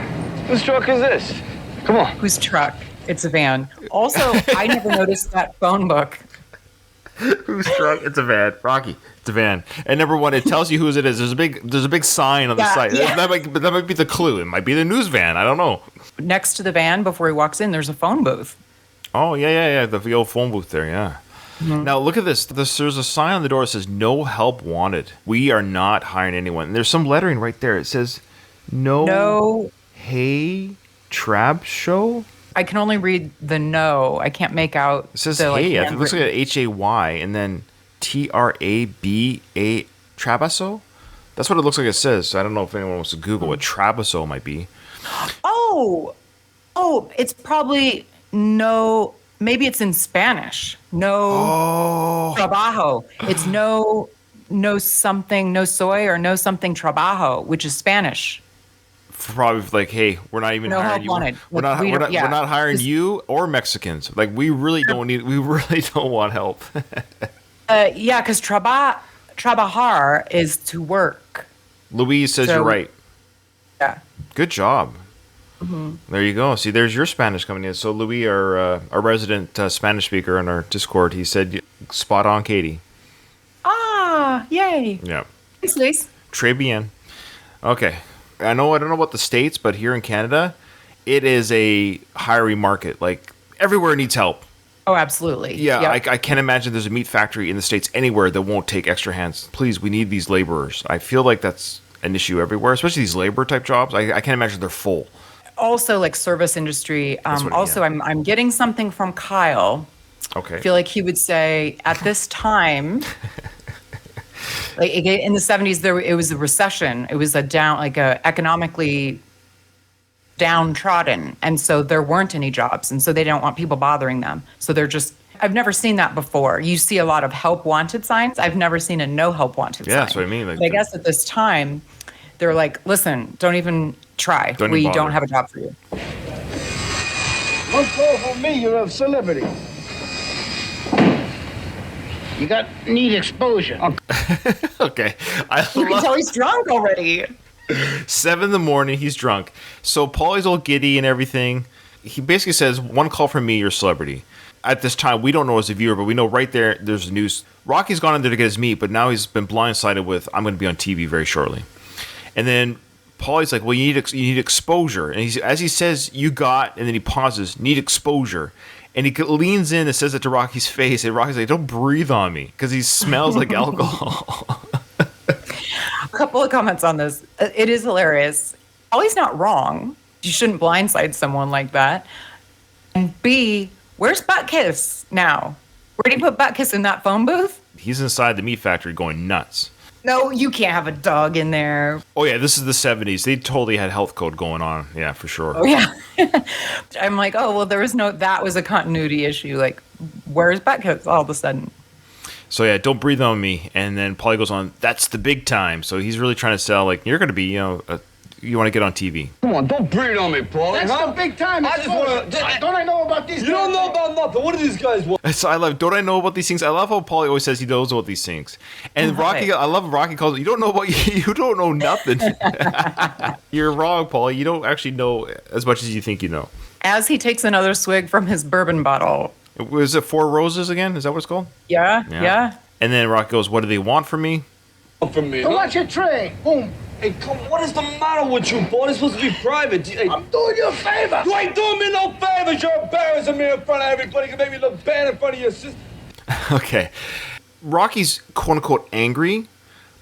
Whose truck is this? Come on. Whose truck? It's a van. Also, I never noticed that phone book. Whose truck? It's a van. Rocky, it's a van. And number one, it tells you whose it is. There's a big sign on the Yeah, side. yeah. That might be the clue. It might be the news van. I don't know. Next to the van, before he walks in, there's a phone booth. Oh, yeah. The old phone booth there, yeah. Now, look at this. There's a sign on the door that says, no help wanted. We are not hiring anyone. And there's some lettering right there. It says, no hey trab show? I can only read the no. I can't make out. It says the, hey. It handwritten- looks like an H-A-Y and then T-R-A-B-A Trabasso? That's what it looks like it says. So I don't know if anyone wants to Google what Trabasso might be. Oh, it's probably no. Maybe it's in Spanish. No trabajo. It's no something, no soy or no something trabajo, which is Spanish. Probably like, hey, we're not even No help hiring you. wanted. We're Like, not, we we're don't- not, we're yeah. not hiring you or Mexicans. Like, we really don't want help. Yeah, because trabajar is to work. Louise says So- you're right. Yeah. Good job. There you go. See, there's your Spanish coming in. So Louis, our resident Spanish speaker on our Discord, he said, spot on, Katie. Ah, yay. Yeah. Thanks, Luis. Très bien. Okay. I don't know about the States, but here in Canada, it is a hiring market. Like, everywhere needs help. Oh, absolutely. Yeah, Yep. I can't imagine there's a meat factory in the States anywhere that won't take extra hands. Please, we need these laborers. I feel like that's an issue everywhere, especially these labor type jobs. I can't imagine they're full. Also, like service industry. what- yeah. I'm getting something from Kyle. Okay. I feel like he would say at this time, like in the 70s, it was a recession. It was a economically downtrodden, and so there weren't any jobs, and so they don't want people bothering them. So they're just. I've never seen that before. You see a lot of help wanted signs. I've never seen a no help wanted sign. Yeah, that's what I mean, like- But I guess at this time, they're like, listen, don't even try. Don't We even bother. don't have a job for you. One call from me, you're a celebrity. You need exposure. Okay. I You can love tell he's drunk already. 7 in the morning, he's drunk. So Paulie's all giddy and everything. He basically says, one call from me, you're a celebrity. At this time, we don't know as a viewer, but we know right there's news. Rocky's gone in there to get his meat, but now he's been blindsided with, I'm going to be on TV very shortly. And then Paulie's like, well, you need exposure. And as he says, you got, and then he pauses, need exposure. And he leans in and says it to Rocky's face. And Rocky's like, don't breathe on me, because he smells like alcohol. couple of comments on this. It is hilarious. Always not wrong. You shouldn't blindside someone like that. And B, where's Butkus now? Where did he put Butkus in that phone booth? He's inside the meat factory going nuts. No, you can't have a dog in there. Oh yeah, this is the 70s. They totally had health code going on. Yeah, for sure. Oh yeah. I'm like, oh well, that was a continuity issue. Like, where's Butkus all of a sudden? So yeah, don't breathe on me. And then Paulie goes on, that's the big time. So he's really trying to sell, like, you're going to be, you want to get on TV. Come on, don't breathe on me, Paul. That's the big time. I just want to... Don't I know about these You don't know about nothing. What do these guys want? So I love, don't I know about these things? I love how Paulie always says he knows about these things. And Rocky, I love Rocky calls it, you don't know about, you don't know nothing. You're wrong, Paulie. You don't actually know as much as you think you know. As he takes another swig from his bourbon bottle. Was it Four Roses again? Is that what it's called? Yeah. And then Rocky goes, what do they want from me? From me, So watch your tray. Boom. Hey, come what is the matter with you, Paul? It's supposed to be private. Hey, I'm doing you a favor. you ain't doing me no favors. You're embarrassing me in front of everybody. You can make me look bad in front of your sister. Okay. Rocky's quote-unquote angry,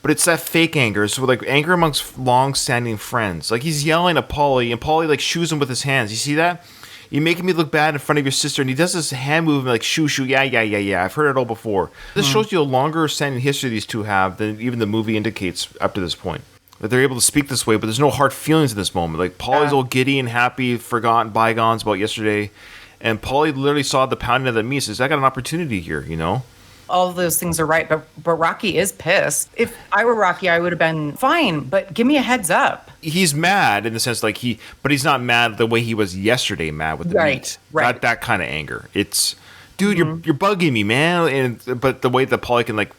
but it's that fake anger. So like anger amongst long-standing friends. Like he's yelling at Paulie, and Paulie like shoos him with his hands. You see that? You're making me look bad in front of your sister. And he does this hand movement like shoo, yeah. I've heard it all before. This shows you a longer standing history these two have than even the movie indicates up to this point. That they're able to speak this way, but there's no hard feelings in this moment. Like Paulie's all giddy and happy, forgotten bygones about yesterday. And Paulie literally saw the pounding of the meat. Says, I got an opportunity here, you know? All of those things are right, but Rocky is pissed. If I were Rocky, I would have been fine, but give me a heads up. He's mad in the sense like but he's not mad the way he was yesterday mad with the meat. Right. Not that kind of anger. It's, dude, you're bugging me, man. But the way that Paulie can like,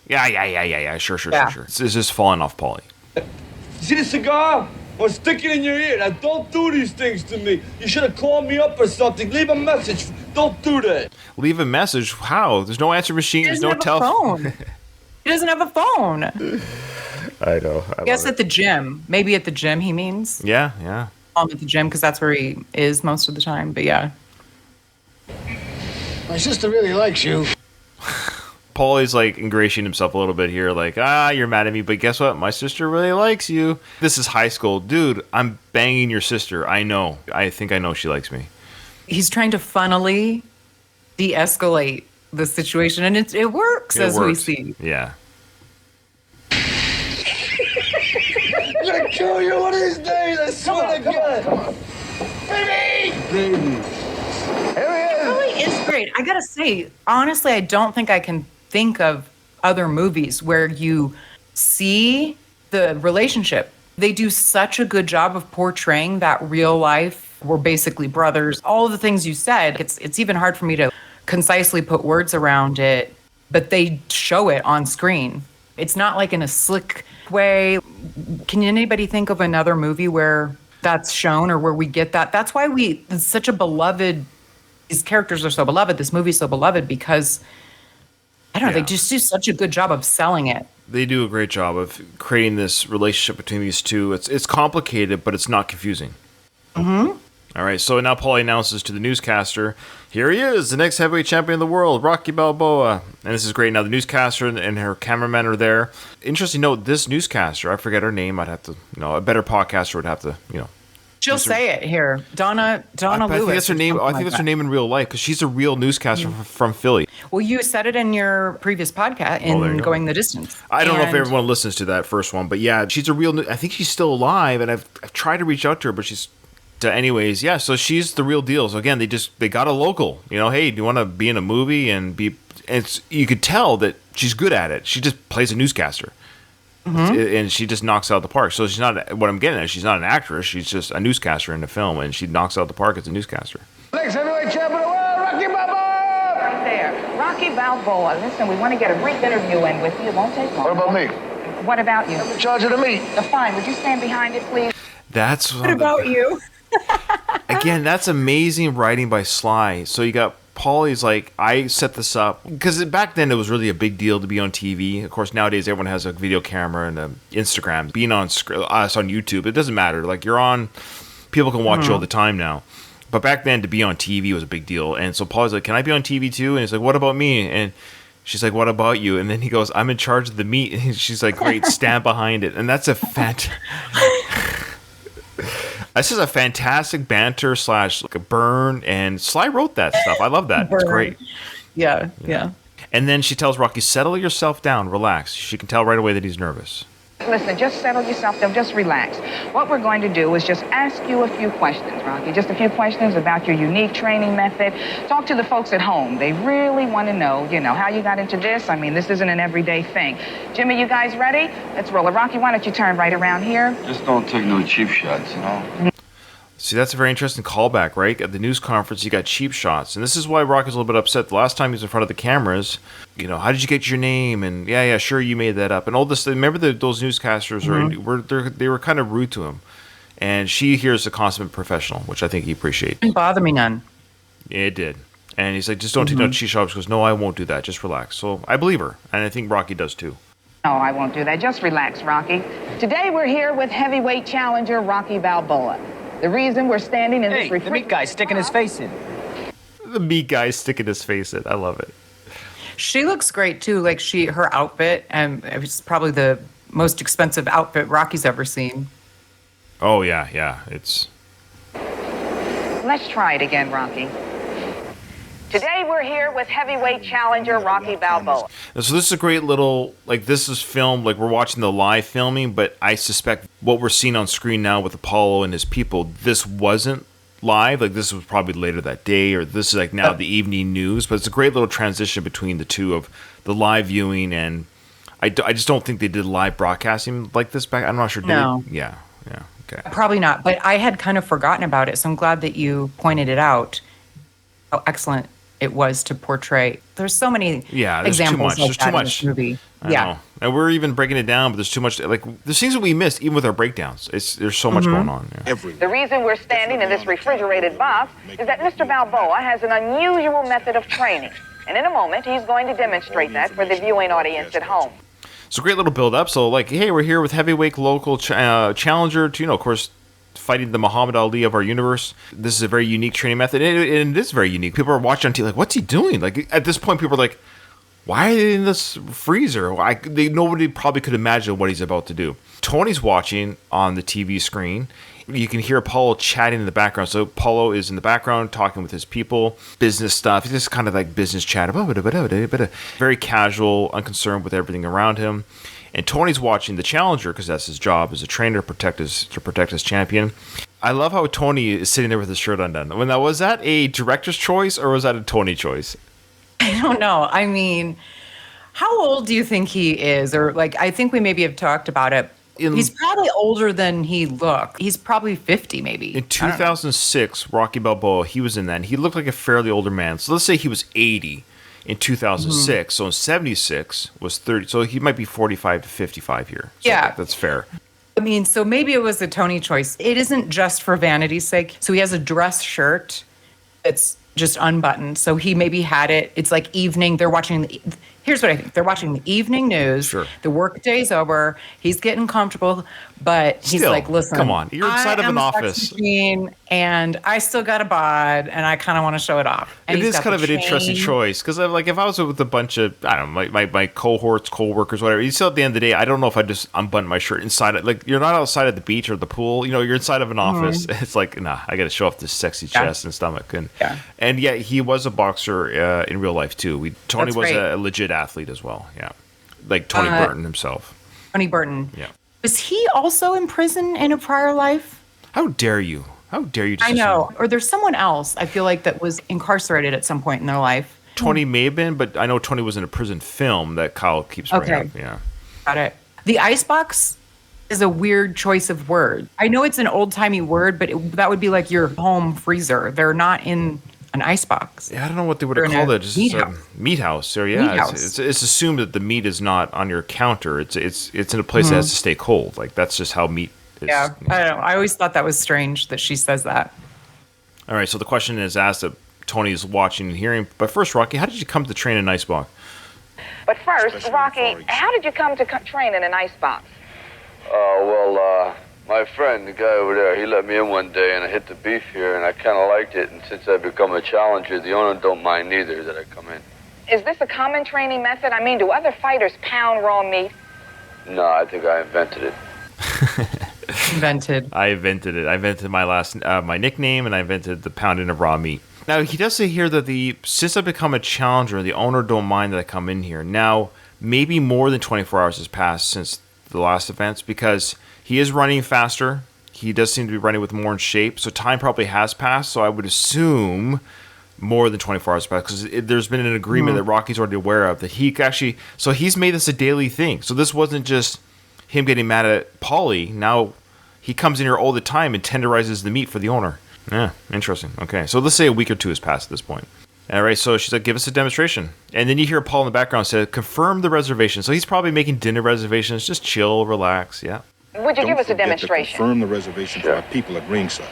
yeah, sure. It's just falling off Paulie. See the cigar? Or stick it in your ear. Now, don't do these things to me. You should have called me up or something. Leave a message. Don't do that. Leave a message? How? There's no answer machine. There's no telephone. He doesn't have a phone. I know. I guess at the gym. Maybe at the gym he means. Yeah. At the gym because that's where he is most of the time. But yeah. My sister really likes you. Paulie's like ingratiating himself a little bit here, like, you're mad at me, but guess what? My sister really likes you. This is high school. Dude, I'm banging your sister. I know. I think I know she likes me. He's trying to funnily de-escalate the situation, and it works, we see. Yeah. I'm gonna kill you one of these days, I swear to God. Baby! Really is great. I gotta say, honestly, I don't think I can think of other movies where you see the relationship. They do such a good job of portraying that real life. We're basically brothers. All of the things you said, it's even hard for me to concisely put words around it, but they show it on screen. It's not like in a slick way. Can anybody think of another movie where that's shown or where we get that? That's why it's such a beloved, these characters are so beloved, this movie's so beloved because, I don't know, they just do such a good job of selling it. They do a great job of creating this relationship between these two. It's complicated, but it's not confusing. Mm-hmm. All right, so now Paulie announces to the newscaster, here he is, the next heavyweight champion of the world, Rocky Balboa. And this is great. Now the newscaster and her cameraman are there. Interesting note, this newscaster, I forget her name. I'd have to, a better podcaster would have to, She'll say it here. Donna Lewis. I think that's her name. I think that's her name in real life because she's a real newscaster from Philly. Well, you said it in your previous podcast in Going the Distance. I don't know if everyone listens to that first one, but yeah, she's a real. I think she's still alive, and I've tried to reach out to her, but she's. Anyways, yeah. So she's the real deal. So again, they got a local. Hey, do you want to be in a movie and be? And you could tell that she's good at it. She just plays a newscaster. Mm-hmm. And she just knocks out the park. So she's not, what I'm getting at, she's not an actress. She's just a newscaster in the film, and she knocks out the park as a newscaster. Next heavyweight champion of the world, Rocky Balboa! Right there. Rocky Balboa. Listen, we want to get a brief interview in with you. It won't take long. What about me? What about you? I'm in charge of the meat. Fine. Would you stand behind it, please? That's what about you? Again, that's amazing writing by Sly. So you got Paulie's like, I set this up because back then it was really a big deal to be on TV. Of course, nowadays everyone has a video camera and Instagram. Being on us on YouTube, it doesn't matter. Like you're on, people can watch you all the time now. But back then, to be on TV was a big deal. And so Paulie's like, "Can I be on TV too?" And he's like, "What about me?" And She's like, what about you? And then he goes, I'm in charge of the meat. And she's like, great, stand behind it. And that's a This is a fantastic banter / like a burn, and Sly wrote that stuff. I love that. It's great. Yeah. And then she tells Rocky, settle yourself down, relax. She can tell right away that he's nervous. Listen, just settle yourself down. Just relax. What we're going to do is just ask you a few questions, Rocky. Just a few questions about your unique training method. Talk to the folks at home. They really want to know, how you got into this. I mean, this isn't an everyday thing. Jimmy, you guys ready? Let's roll it. Rocky, why don't you turn right around here? Just don't take no cheap shots, See, that's a very interesting callback, right? At the news conference, you got cheap shots. And this is why Rocky's a little bit upset. The last time he was in front of the cameras, how did you get your name? And yeah, sure, you made that up. And all this, remember those newscasters they were kind of rude to him. And she hears a consummate professional, which I think he appreciates. Didn't bother me none. Yeah, it did. And he's like, just don't take no cheap shots. She goes, no, I won't do that. Just relax. So I believe her. And I think Rocky does too. No, I won't do that. Just relax, Rocky. Today we're here with heavyweight challenger Rocky Balboa. The reason we're standing in this the meat guy's sticking his face in. The meat guy's sticking his face in. I love it. She looks great too. Like her outfit, and it's probably the most expensive outfit Rocky's ever seen. Oh yeah. It's. Let's try it again, Rocky. Today we're here with heavyweight challenger Rocky Balboa. So this is a great little, this is filmed, we're watching the live filming, but I suspect what we're seeing on screen now with Apollo and his people, this wasn't live. This was probably later that day, or this is now the evening news, but it's a great little transition between the two of the live viewing, and I just don't think they did live broadcasting like this back. I'm not sure. No. Yeah. Okay. Probably not, but I had kind of forgotten about it, so I'm glad that you pointed it out. How excellent it was to portray. There's so many examples there's like too that much. in this movie. I know. And we're even breaking it down, but there's too much. There's things that we missed, even with our breakdowns. There's so much going on. Yeah. The reason we're standing in this refrigerated box is that Mr. Balboa has an unusual method of training. And in a moment, he's going to demonstrate that for the viewing audience at home. So great little build up. So hey, we're here with heavyweight local challenger to, of course, fighting the Muhammad Ali of our universe. This is a very unique training method, and it is very unique. People are watching on TV like, what's he doing? At this point, people are like, why are they in this freezer? Nobody probably could imagine what he's about to do. Tony's watching on the TV screen. You can hear Apollo chatting in the background. So Apollo is in the background talking with his people, business stuff. It's just kind of business chat. Very casual, unconcerned with everything around him. And Tony's watching the challenger because that's his job as a trainer to protect his champion. I love how Tony is sitting there with his shirt undone. Was that a director's choice or was that a Tony choice? I don't know. I mean, how old do you think he is? Or I think we maybe have talked about it. He's probably older than he looked. He's probably 50 maybe. In 2006, Rocky Balboa, he was in that. And he looked like a fairly older man. So let's say he was 80. In 2006, so in 76 was 30. So he might be 45 to 55 here. So that's fair. I mean, so maybe it was a Tony choice. It isn't just for vanity's sake. So he has a dress shirt that's just unbuttoned. So he maybe had it. It's evening. They're watching. Here's what I think. They're watching the evening news. Sure. The work day's over. He's getting comfortable, but he's still, listen. Come on. You're inside of an office. And I still got a bod, and I kind of want to show it off. And it is kind of an interesting choice because if I was with a bunch of, I don't know, my cohorts, co-workers, whatever, you still at the end of the day, I don't know if I just unbutton my shirt inside it. You're not outside at the beach or the pool. You're inside of an office. It's nah, I got to show off this sexy chest and stomach. And yet he was a boxer in real life too. Tony was a legit athlete as well. Yeah. Like Tony Burton himself. Tony Burton. Yeah. Was he also in prison in a prior life? How dare you? How dare you? I know. Or there's someone else, I feel like, that was incarcerated at some point in their life. Tony may have been, but I know Tony was in a prison film that Kyle keeps bringing up. Yeah. Got it. The icebox is a weird choice of word. I know it's an old-timey word, but that would be like your home freezer. They're not in an icebox. Yeah, I don't know what they would have called it. Just meat house. Or it's assumed that the meat is not on your counter. It's in a place that has to stay cold. That's just how meat is. Yeah, I don't know. I always thought that was strange that she says that. All right, so the question is asked that Tony is watching and hearing. But first, Rocky, how did you come to train in icebox? But first, Rocky, how did you come to train in an icebox? My friend, the guy over there, he let me in one day and I hit the beef here and I kind of liked it. And since I've become a challenger, the owner don't mind neither that I come in. Is this a common training method? I mean, do other fighters pound raw meat? No, I think I invented it. Invented. I invented it. I invented my nickname, and I invented the pounding of raw meat. Now, he does say here that since I've become a challenger, the owner don't mind that I come in here. Now, maybe more than 24 hours has passed since the last events, because he is running faster. He does seem to be running with more in shape, so time probably has passed. So I would assume more than 24 hours passed, because there's been an agreement that Rocky's already aware of, that he actually... So he's made this a daily thing. So this wasn't just him getting mad at Paulie. Now he comes in here all the time and tenderizes the meat for the owner. Yeah, interesting. Okay, so let's say a week or two has passed at this point. All right, so she's like, give us a demonstration. And then you hear Paul in the background say, confirm the reservation. So he's probably making dinner reservations. Just chill, relax, yeah. Would you give us a demonstration? Confirm the reservation for our people at ringside.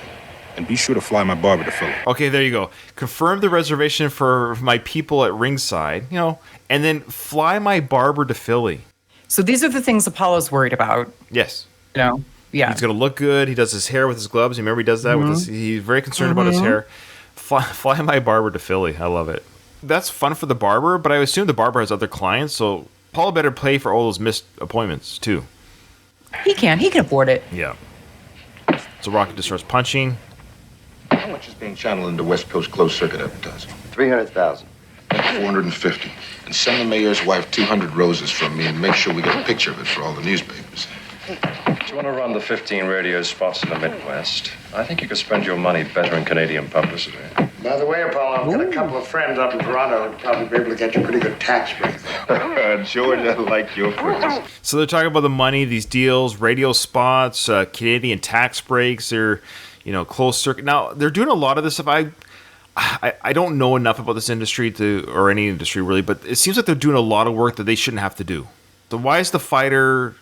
And be sure to fly my barber to Philly. Okay, there you go. Confirm the reservation for my people at ringside, and then fly my barber to Philly. So these are the things Apollo's worried about. Yes. Yeah. He's going to look good. He does his hair with his gloves. You remember he does that with his... He's very concerned about his hair. Fly my barber to Philly. I love it. That's fun for the barber, but I assume the barber has other clients, so Paul better pay for all those missed appointments, too. He can afford it. Yeah. So Rocky just starts punching. How much is being channeled into West Coast closed circuit advertising? 300,000. 450. And send the mayor's wife 200 roses from me and make sure we get a picture of it for all the newspapers. Do you want to run the 15 radio spots in the Midwest? I think you could spend your money better in Canadian publicity. By the way, Apollo, I've got a couple of friends up in Toronto who'd probably be able to get you a pretty good tax break. Georgia, like your friends. So they're talking about the money, these deals, radio spots, Canadian tax breaks. They're, closed circuit. Now, they're doing a lot of this stuff. I don't know enough about this industry or any industry really, but it seems like they're doing a lot of work that they shouldn't have to do. So why is the fighter,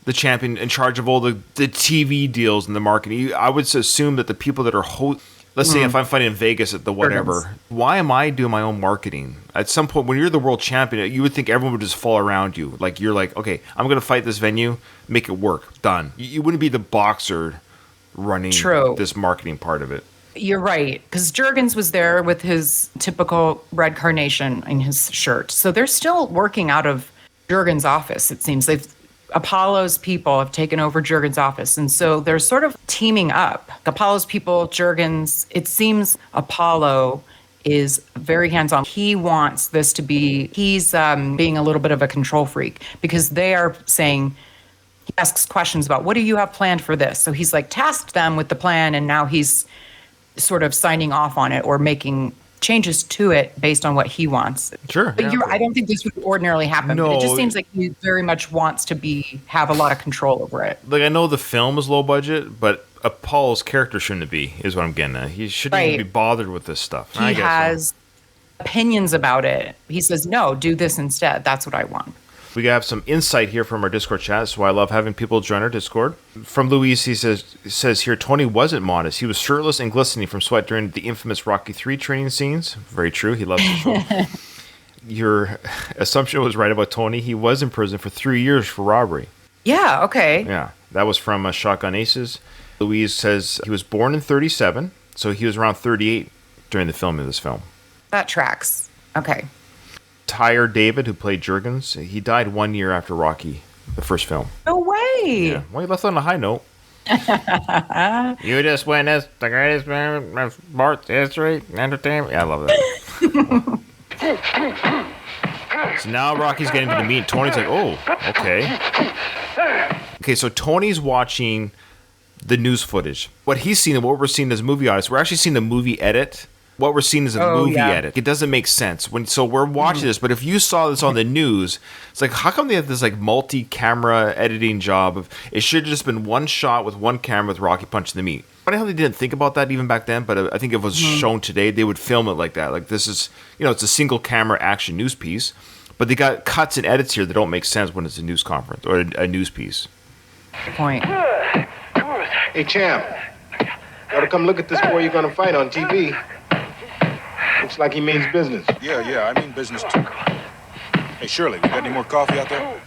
the champion, in charge of all the TV deals and the marketing? I would assume that the people that are let's say if I'm fighting in Vegas at the whatever, why am I doing my own marketing? At some point, when you're the world champion, you would think everyone would just fall around you. Like, you're like, okay, I'm going to fight this venue, make it work, done. You wouldn't be the boxer running this marketing part of it. You're right, because Juergens was there with his typical red carnation in his shirt. So they're still working out of Juergens' office, it seems. Apollo's people have taken over Juergens' office, and so they're sort of teaming up. Apollo's people, Juergens, it seems Apollo is very hands-on. He wants this to be, he's being a little bit of a control freak, because they are saying, he asks questions about, what do you have planned for this? So he's like tasked them with the plan, and now he's sort of signing off on it or making changes to it based on what he wants. Sure. But I don't think this would ordinarily happen. No. But it just seems like he very much wants to have a lot of control over it. Like, I know the film is low budget, but Apollo's character shouldn't be, is what I'm getting at. He shouldn't even be bothered with this stuff. He has opinions about it. He says, no, do this instead. That's what I want. We have some insight here from our Discord chat. That's why I love having people join our Discord. From Luis, he says here, Tony wasn't modest. He was shirtless and glistening from sweat during the infamous Rocky III training scenes. Very true. He loves the show. Your assumption was right about Tony. He was in prison for 3 years for robbery. Yeah, okay. Yeah, that was from Shotgun Aces. Louise says he was born in 1937, so he was around 38 during the filming of this film. That tracks. Okay. Tyre David, who played Juergens, he died 1 year after Rocky, the first film. No way. Yeah. Well, he left on a high note. You just witnessed the greatest man in sports history, entertainment. Yeah, I love that. So now Rocky's getting to the meat. Tony's like, oh, okay. Okay, so Tony's watching the news footage. What he's seen and what we're seeing as movie audience, we're actually seeing the movie edit. What we're seeing is a movie edit. It doesn't make sense. So we're watching this, but if you saw this on the news, it's like, how come they have this like multi-camera editing job? It should have just been one shot with one camera with Rocky punching the meat. Funny how they didn't think about that even back then, but I think if it was shown today, they would film it like that. Like, this is, it's a single camera action news piece, but they got cuts and edits here that don't make sense when it's a news conference or a news piece. Good point. Hey, champ. Gotta come look at this boy you're gonna fight on TV. Looks like he means business. Yeah, I mean business too. Hey, Shirley, we got any more coffee out there?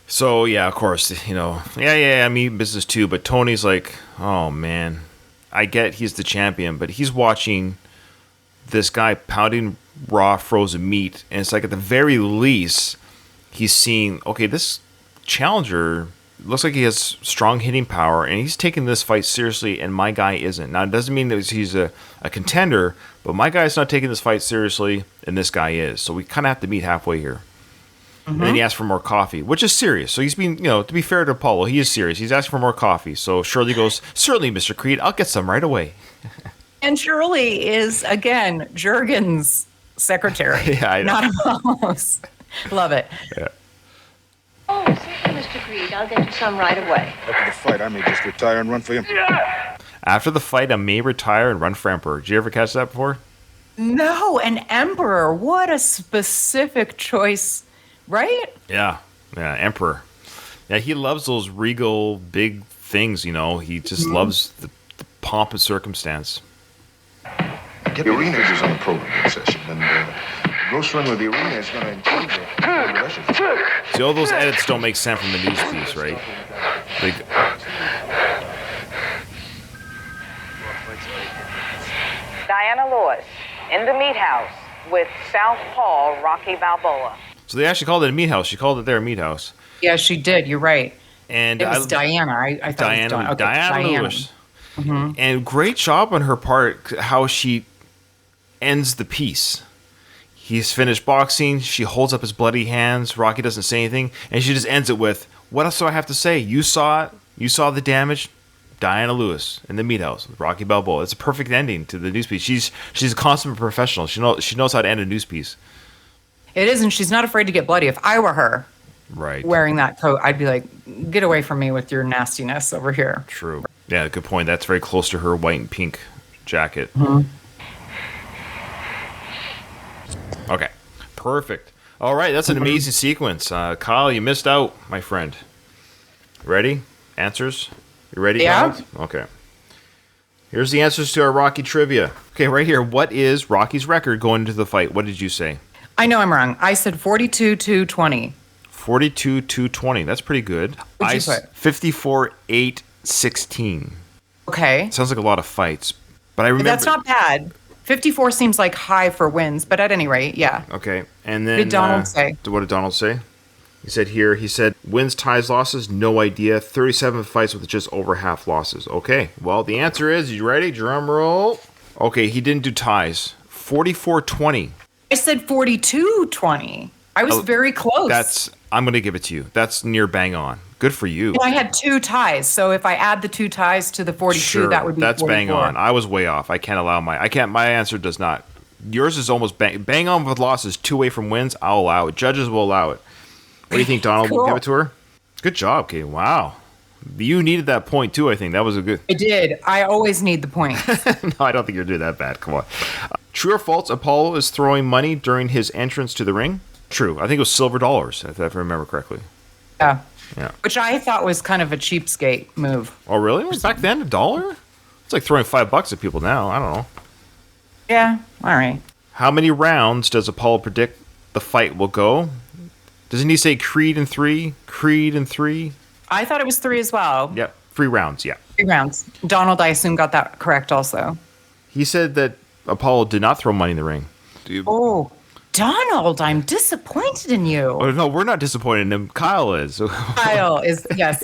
So, yeah, of course, I mean business too, but Tony's like, oh, man, I get he's the champion, but he's watching this guy pounding raw frozen meat, and it's like at the very least he's seeing, okay, this challenger looks like he has strong hitting power, and he's taking this fight seriously, and my guy isn't. Now, it doesn't mean that he's a contender, but my guy's not taking this fight seriously, and this guy is. So we kind of have to meet halfway here. And then he asks for more coffee, which is serious. So he's being, to be fair to Apollo, he is serious. He's asking for more coffee. So Shirley goes, certainly, Mr. Creed, I'll get some right away. And Shirley is, again, Jurgen's secretary. Yeah, I know. Not Apollo's. Love it. Yeah. Oh, certainly, Mr. Creed. I'll get you some right away. After the fight, I may just retire and run for him. After the fight, I may retire and run for Emperor. Did you ever catch that before? No, an emperor. What a specific choice, right? Yeah, Emperor. Yeah, he loves those regal, big things, He just loves the pomp and circumstance. The arena is on the program session, and Gross run with the arena is going to improve the relationship. See, all those edits don't make sense from the news piece, right? Like, Diana Lewis in the meat house with Southpaw Rocky Balboa. so they actually called it a meat house. She called it their meat house. Yeah, she did. You're right. And It was Diana. I thought it was Diana Lewis. And great job on her part, how she ends the piece. He's finished boxing. She holds up his bloody hands. Rocky doesn't say anything. And she just ends it with, what else do I have to say? You saw it. You saw the damage. Diana Lewis in the meat house with Rocky Balboa. It's a perfect ending to the news piece. She's a consummate professional. She knows how to end a news piece. It is, and she's not afraid to get bloody. If I were her Right. wearing that coat, I'd be like, get away from me with your nastiness over here. True. Yeah, good point. That's very close to her white and pink jacket. Okay. Perfect. All right, that's an amazing sequence. Kyle, you missed out, my friend. Ready? Answers? You ready, Yeah. Kyle? Okay. Here's the answers to our Rocky trivia. Okay, right here. What is Rocky's record going into the fight? What did you say? I know I'm wrong. I said 42-20. 42-20. That's pretty good. What'd you put? 54-8-16. Okay. Sounds like a lot of fights. But I remember... That's not bad. 54 seems like high for wins, but at any rate, yeah. Okay, and then... What did Donald say? What did Donald say? He said, wins, ties, losses, no idea. 37 fights with just over half losses. Okay, well, the answer is, you ready? Drum roll. Okay, he didn't do ties. 44-20. I said 42-20. I was very close. I'm going to give it to you. That's near bang on. Good for you. And I had 2 ties, so if I add the 2 ties to the 42, Sure, that would be that's 44. bang on. I was way off. I can't allow my answer does not. Yours is almost bang on with losses, 2 away from wins. I'll allow it. Judges will allow it. What do you think, Donald? Cool. We'll give it to her? Good job, Kate. Wow. You needed that point, too, I think. That was a good... I did. I always need the point. No, I don't think you're doing that bad. Come on. True or false, Apollo is throwing money during his entrance to the ring? True. I think it was silver dollars, if I remember correctly. Yeah. Yeah. Which I thought was kind of a cheapskate move. Oh, really? Was back then $1? It's like throwing $5 at people now. I don't know. Yeah. All right. How many rounds does Apollo predict the fight will go? Doesn't he say Creed in 3? Creed in 3? I thought it was 3 as well. Yep. 3 rounds, yeah. 3 rounds. Donald, I assume, got that correct also. He said that Apollo did not throw money in the ring. Oh, Donald, I'm disappointed in you. Oh, no, we're not disappointed in him. Kyle is. Kyle is, yes.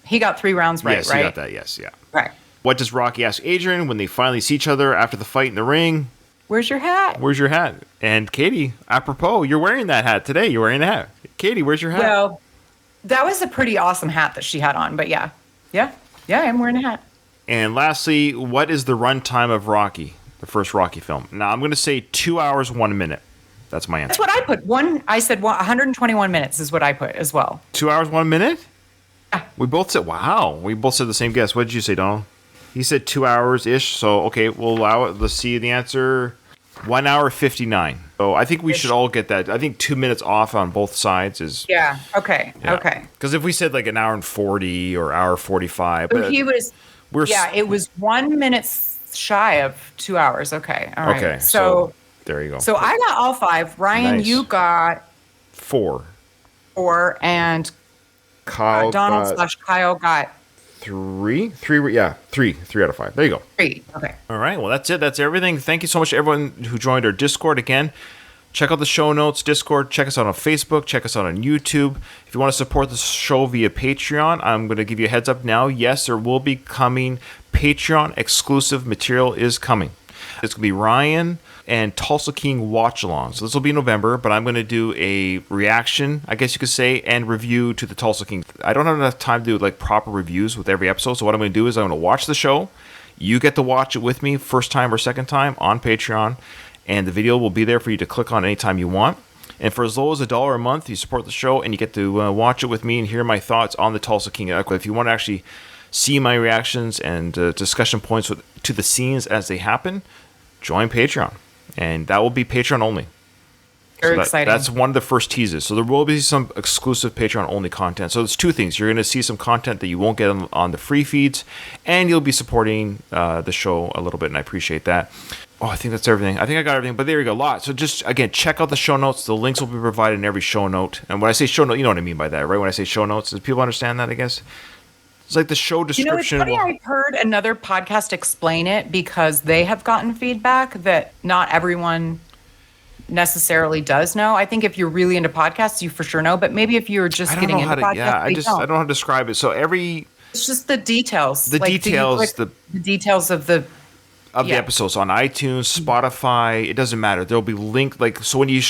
He got 3 rounds right, yes, right? he got that, yes, yeah. Right. What does Rocky ask Adrian when they finally see each other after the fight in the ring? Where's your hat? Where's your hat? And Katie, apropos, you're wearing that hat today. You're wearing a hat. Katie, where's your hat? Well, that was a pretty awesome hat that she had on, but yeah, I'm wearing a hat. And lastly, what is the runtime of Rocky, the first Rocky film? Now, I'm going to say 2 hours, 1 minute. That's my answer. That's what I put. I said 121 minutes is what I put as well. 2 hours, 1 minute? Yeah. We both said, wow. We both said the same guess. What did you say, Donald? He said 2 hours-ish. So, okay, we'll allow it. Let's see the answer. 1 hour, 59. So I think we should all get that. I think 2 minutes off on both sides is... Yeah, okay. Because if we said like an hour and 40 or hour 45... So he was... it was 1 minute shy of 2 hours. Okay, all right. Okay, so there you go. So I got all 5. Ryan, Nice. you got 4. 4, and Kyle Donald got / Kyle got 3 out of 5. There you go. 3. Okay. All right. Well, that's it. That's everything. Thank you so much to everyone who joined our Discord. Again, check out the show notes, Discord. Check us out on Facebook. Check us out on YouTube. If you want to support the show via Patreon, I'm going to give you a heads up now. Yes, there will be coming Patreon exclusive material is coming. It's going to be Ryan and Tulsa King watch along. So this will be November, but I'm going to do a reaction, I guess you could say, and review to the Tulsa King. I don't have enough time to do like proper reviews with every episode. So what I'm going to do is I'm going to watch the show. You get to watch it with me first time or second time on Patreon, and the video will be there for you to click on anytime you want. And for as low as $1 a month, you support the show and you get to watch it with me and hear my thoughts on the Tulsa King. If you want to actually see my reactions and discussion points to the scenes as they happen, join Patreon. And that will be Patreon only. Very exciting. That's one of the first teases. So there will be some exclusive Patreon only content. So there's two things. You're going to see some content that you won't get on the free feeds, and you'll be supporting the show a little bit, and I appreciate that. Oh, I think that's everything. I think I got everything, but there you go. A lot. So just, again, check out the show notes. The links will be provided in every show note. And when I say show note, you know what I mean by that, right? When I say show notes, does people understand that, I guess? It's like the show description. It's funny, I've heard another podcast explain it because they have gotten feedback that not everyone necessarily does know. I think if you're really into podcasts, you for sure know. But maybe if you're just getting into podcasts, I don't know how to describe it. So it's just the details. The details of the episodes on iTunes, Spotify. It doesn't matter. There'll be link so when you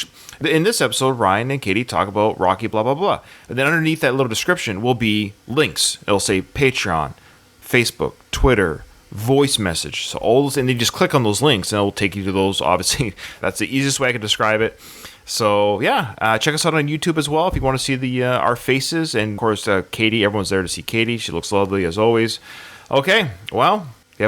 in this episode, Ryan and Katie talk about Rocky, blah blah blah, and then underneath that little description will be links. It'll say Patreon, Facebook, Twitter, voice message. So all those, and then you just click on those links, and it will take you to those. Obviously, that's the easiest way I can describe it. So yeah, check us out on YouTube as well if you want to see our faces, and of course Katie. Everyone's there to see Katie. She looks lovely as always. Okay, well,